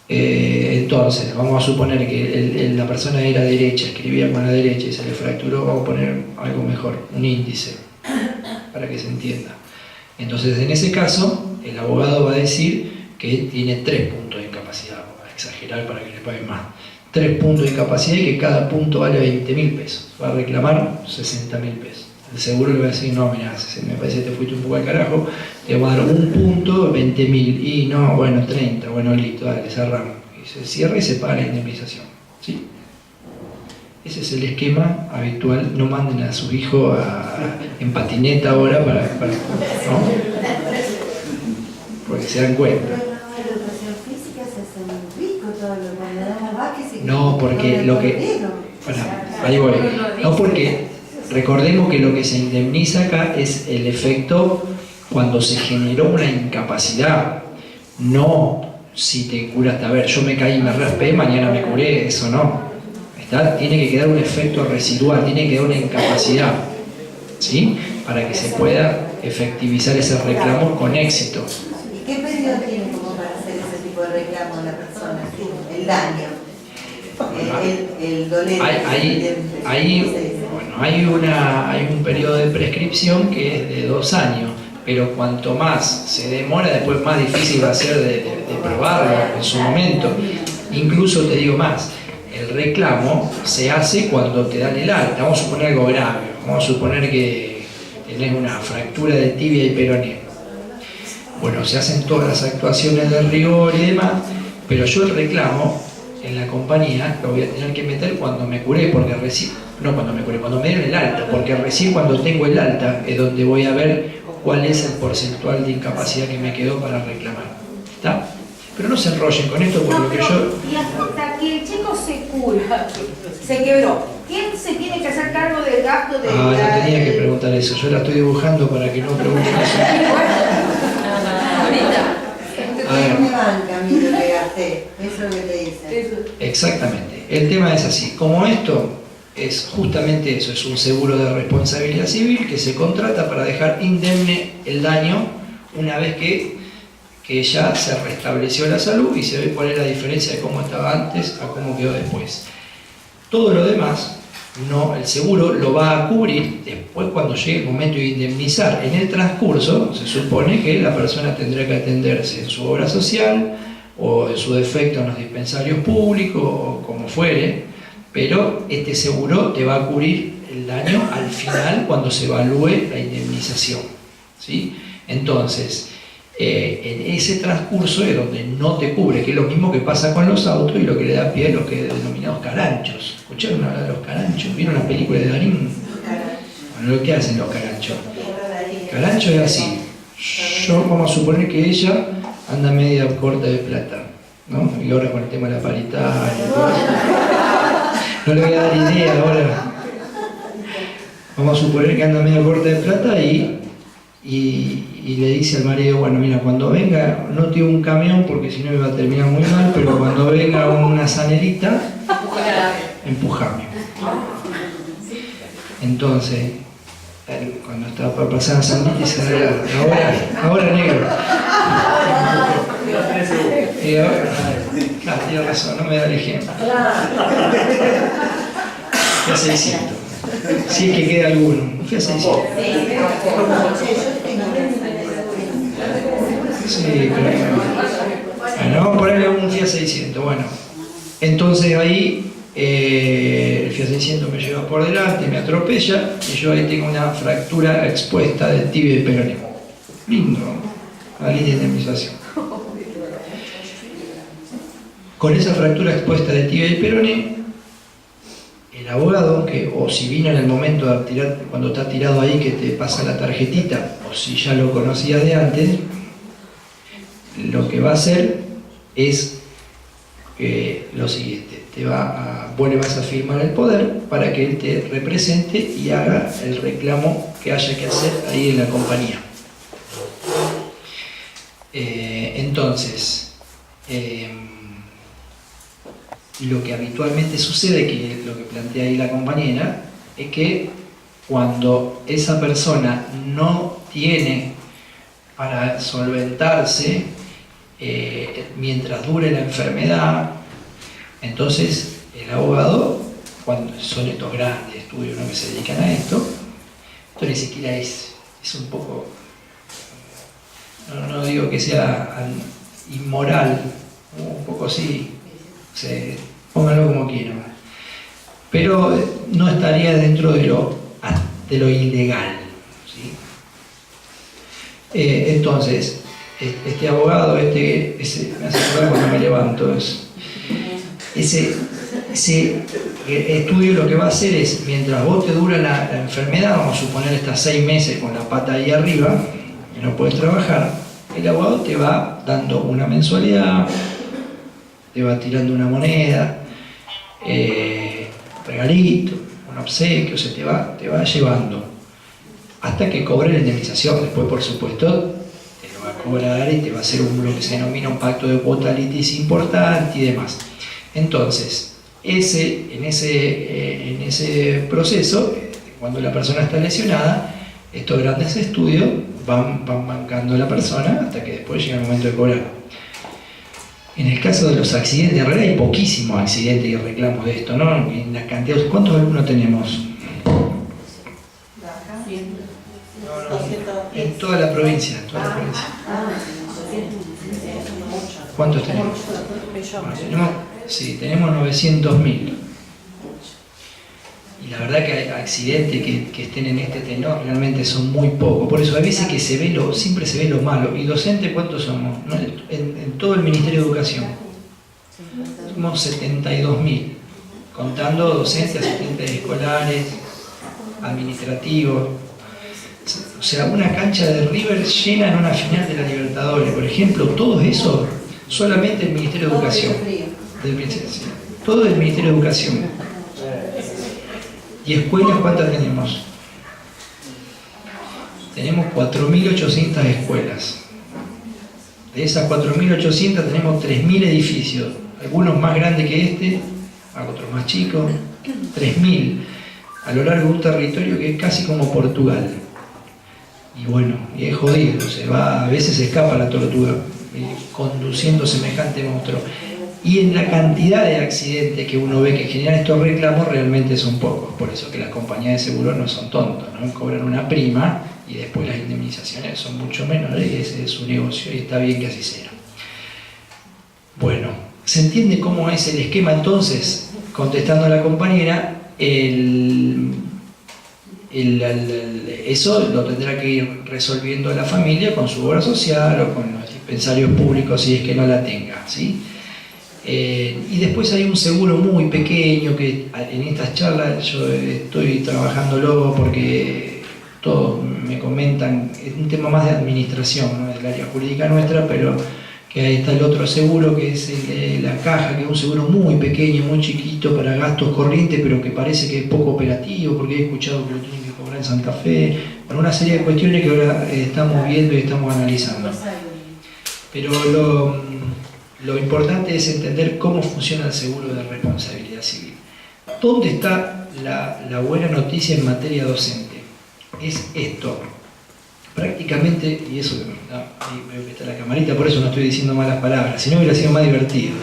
Entonces, vamos a suponer que la persona era derecha, escribía con la derecha y se le fracturó, vamos a poner algo mejor, un índice, para que se entienda. Entonces, en ese caso, el abogado va a decir que tiene 3 puntos de incapacidad, vamos a exagerar para que le paguen más. 3 puntos de incapacidad y que cada punto vale 20.000 pesos. Va a reclamar 60.000 pesos. El seguro le va a decir: no, mira, me parece que te fuiste un poco al carajo, te va a dar un punto, 20.000, y no, bueno, 30, bueno, listo, dale, cerramos. Y se cierra y se paga la indemnización, ¿sí? Ese es el esquema habitual. No manden a su hijo en patineta ahora para ¿no? Porque se dan cuenta. Pero la educación física se hace muy rico todo lo que le dan a Vázquez y No, porque lo que... Ahí voy. No, porque recordemos que lo que se indemniza acá es el efecto cuando se generó una incapacidad. No si te curaste. A ver, yo me caí y me raspé, mañana me curé, eso no. Tiene que quedar un efecto residual, tiene que quedar una incapacidad, ¿sí? Para que se pueda efectivizar ese reclamo con éxito. ¿Y qué periodo tiene como para hacer ese tipo de reclamo a la persona? El daño, el dolente. Hay un periodo de prescripción que es de 2 años, pero cuanto más se demora, después más difícil va a ser de probarlo en su momento. Incluso te digo más, el reclamo se hace cuando te dan el alta. Vamos a suponer algo grave, vamos a suponer que tenés una fractura de tibia y peroné. Bueno, se hacen todas las actuaciones de rigor y demás, pero yo el reclamo en la compañía lo voy a tener que meter cuando me curé, porque recién, no cuando me curé, cuando me dieron el alta, porque recién cuando tengo el alta es donde voy a ver cuál es el porcentual de incapacidad que me quedó para reclamar. ¿Está? Pero no se enrollen con esto por lo que yo... Y hasta que el chico se cura, se quebró, ¿quién se tiene que hacer cargo del gasto de no tenía que preguntar eso, yo la estoy dibujando para que no pregunten eso. A ver. Me banca a mí lo que gasté, eso es lo que te dicen. Exactamente. El tema es así. Como esto es justamente eso, es un seguro de responsabilidad civil que se contrata para dejar indemne el daño una vez que ya se restableció la salud y se ve cuál es la diferencia de cómo estaba antes a cómo quedó después. Todo lo demás, no, el seguro lo va a cubrir después cuando llegue el momento de indemnizar. En el transcurso se supone que la persona tendrá que atenderse en su obra social o en su defecto en los dispensarios públicos o como fuere, pero este seguro te va a cubrir el daño al final cuando se evalúe la indemnización, ¿sí? Entonces, en ese transcurso es donde no te cubre, que es lo mismo que pasa con los autos y lo que le da pie a los que denominados caranchos. ¿Escucharon hablar de los caranchos? ¿Vieron la película de Darín? Bueno, lo que hacen los caranchos. Carancho es así. Yo vamos a suponer que ella anda media corta de plata, ¿no? Y ahora con el tema de la paritaria. No le voy a dar idea ahora. Vamos a suponer que anda media corta de plata y le dice al marido, bueno, mira, cuando venga, no te un camión porque si no me va a terminar muy mal, pero cuando venga una sanerita, empujame. Entonces, cuando estaba para pasar a San Luis, dice, ahora negro. Y ahora, claro, tiene razón, no me da el ejemplo. Fui a 600. Si es que queda alguno. Fui a 600. Sí, pero bueno, vamos a ponerle un Fiat 600. Bueno, entonces ahí el Fiat 600 me lleva por delante, me atropella y yo ahí tengo una fractura expuesta de tibia y peroné. Lindo, la línea de indemnización. Con esa fractura expuesta de tibia y peroné, el abogado, o si vino en el momento de tirar, cuando está tirado ahí que te pasa la tarjetita, o si ya lo conocías de antes, lo que va a hacer es lo siguiente: vos le vas a firmar el poder para que él te represente y haga el reclamo que haya que hacer ahí en la compañía. Entonces, lo que habitualmente sucede, que lo que plantea ahí la compañera, es que cuando esa persona no tiene para solventarse mientras dure la enfermedad, entonces el abogado, cuando son estos grandes estudios, ¿no?, que se dedican a esto ni siquiera es un poco, no digo que sea inmoral, un poco sí, pónganlo como quieran, pero no estaría dentro de lo ilegal, ¿sí? Entonces, este abogado, me hace acordar cuando me levanto, ese ese estudio lo que va a hacer es, mientras vos te dura la enfermedad, vamos a suponer estás 6 meses con la pata ahí arriba, y no puedes trabajar, el abogado te va dando una mensualidad, te va tirando una moneda, regalito, un obsequio, se te va llevando hasta que cobre la indemnización. Después, por supuesto, te lo va a cobrar y te va a hacer lo que se denomina un pacto de cuota litis importante y demás. Entonces, en ese proceso, cuando la persona está lesionada, estos grandes estudios van bancando a la persona hasta que después llega el momento de cobrar. En el caso de los accidentes, en realidad hay poquísimos accidentes y reclamos de esto, ¿no? En las cantidades, ¿cuántos alumnos tenemos? En toda la provincia, ¿Cuántos tenemos? Bueno, tenemos 900.000. Y la verdad que hay accidentes que estén en este tenor realmente son muy pocos. Por eso a veces que siempre se ve lo malo. ¿Y docentes cuántos somos? ¿No? En todo el Ministerio de Educación. Somos 72.000. Contando docentes, asistentes escolares, administrativos. O sea, una cancha de River llena en una final de la Libertadores, por ejemplo, todo eso solamente el Ministerio de Educación. Todo el Ministerio de Educación. ¿Y escuelas cuántas tenemos? Tenemos 4.800 escuelas. De esas 4.800 tenemos 3.000 edificios, algunos más grandes que este, otros más chicos, 3.000 a lo largo de un territorio que es casi como Portugal. Y bueno, y es jodido, a veces se escapa la tortuga conduciendo semejante monstruo. Y en la cantidad de accidentes que uno ve que generan estos reclamos realmente son pocos. Por eso que las compañías de seguros no son tontos, ¿no? Cobran una prima y después las indemnizaciones son mucho menores y ese es su negocio y está bien que así sea. Bueno, ¿se entiende cómo es el esquema entonces? Contestando a la compañera, eso lo tendrá que ir resolviendo la familia con su obra social o con los dispensarios públicos si es que no la tenga, ¿sí? Y después hay un seguro muy pequeño que en estas charlas yo estoy trabajándolo porque todos me comentan, es un tema más de administración, no es del área jurídica nuestra, pero que ahí está el otro seguro que es el de la caja, que es un seguro muy pequeño, muy chiquito para gastos corrientes, pero que parece que es poco operativo porque he escuchado que lo tienen que cobrar en Santa Fe, por una serie de cuestiones que ahora estamos viendo y estamos analizando. Pero lo importante es entender cómo funciona el seguro de responsabilidad civil. ¿Dónde está la buena noticia en materia docente? Es esto. Prácticamente, y eso, ahí veo que está la camarita, por eso no estoy diciendo malas palabras, si no hubiera sido más divertido.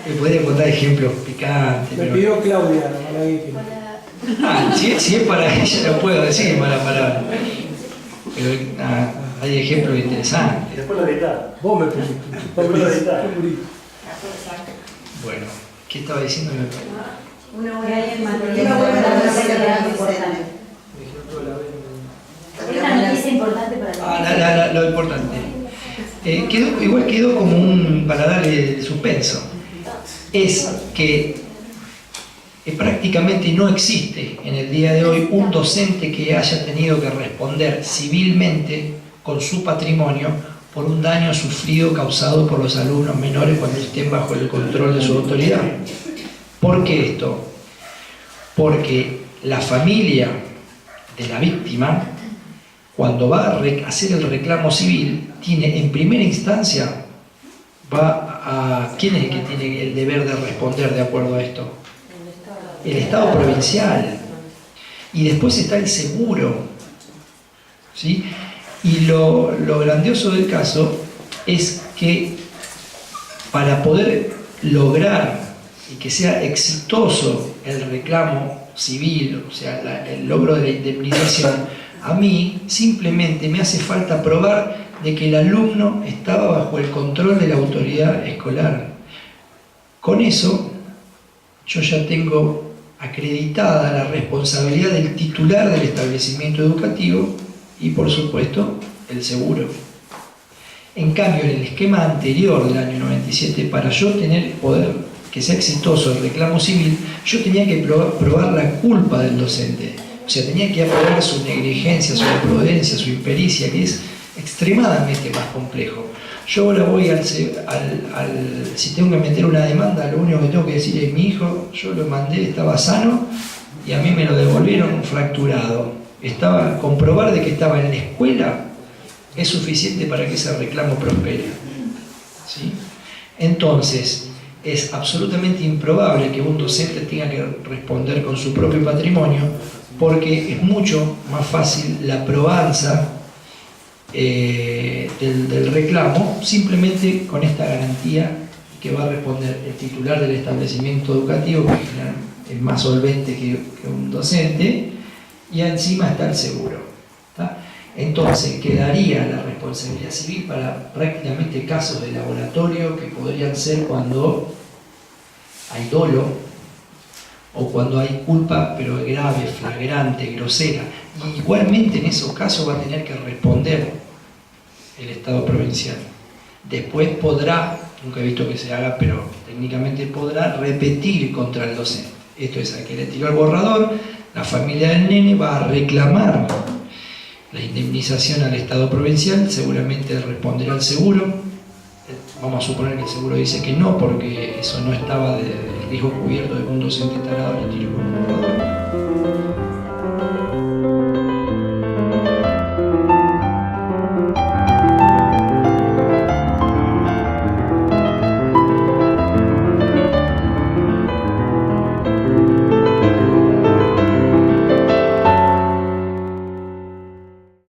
Me podría contar ejemplos picantes. Me pero... pidió Claudia, la Malaguita. Si es para ella, no puedo decir malas palabras. Pero hay ejemplos interesantes. Después lo editás. Vos me pediste. Después lo editás. Bueno, ¿qué estaba diciendo? Una buena noticia. Una noticia importante para ti. Lo importante. Igual quedó como para darle suspenso. Es que prácticamente no existe en el día de hoy un docente que haya tenido que responder civilmente con su patrimonio por un daño sufrido causado por los alumnos menores cuando estén bajo el control de su autoridad. ¿Por qué esto? Porque la familia de la víctima, cuando va a hacer el reclamo civil, tiene en primera instancia, ¿quién es el que tiene el deber de responder de acuerdo a esto? El Estado provincial. Y después está el seguro, ¿sí? Y lo grandioso del caso es que para poder lograr y que sea exitoso el reclamo civil, o sea, el logro de la indemnización, a mí simplemente me hace falta probar de que el alumno estaba bajo el control de la autoridad escolar. Con eso, yo ya tengo acreditada la responsabilidad del titular del establecimiento educativo y, por supuesto, el seguro. En cambio, en el esquema anterior del año 97, para yo poder que sea exitoso el reclamo civil, yo tenía que probar la culpa del docente. O sea, tenía que aprobar su negligencia, su imprudencia, su impericia, que es extremadamente más complejo. Yo ahora voy si tengo que meter una demanda, lo único que tengo que decir es: mi hijo, yo lo mandé, estaba sano y a mí me lo devolvieron fracturado. Comprobar de que estaba en la escuela es suficiente para que ese reclamo prospere. ¿Sí? Entonces, es absolutamente improbable que un docente tenga que responder con su propio patrimonio, porque es mucho más fácil la probanza del reclamo simplemente con esta garantía que va a responder el titular del establecimiento educativo, que es más solvente que un docente, y encima está el seguro. ¿Tá? Entonces quedaría la responsabilidad civil para prácticamente casos de laboratorio que podrían ser cuando hay dolo o cuando hay culpa pero grave, flagrante, grosera. Y igualmente en esos casos va a tener que responder el Estado provincial. Después podrá, nunca he visto que se haga, pero técnicamente podrá repetir contra el docente. Esto es, a que le tiró el borrador, la familia del nene va a reclamar la indemnización al Estado provincial, seguramente responderá al seguro. Vamos a suponer que el seguro dice que no, porque eso no estaba del riesgo cubierto de que un docente tarado le tiró con un borrador.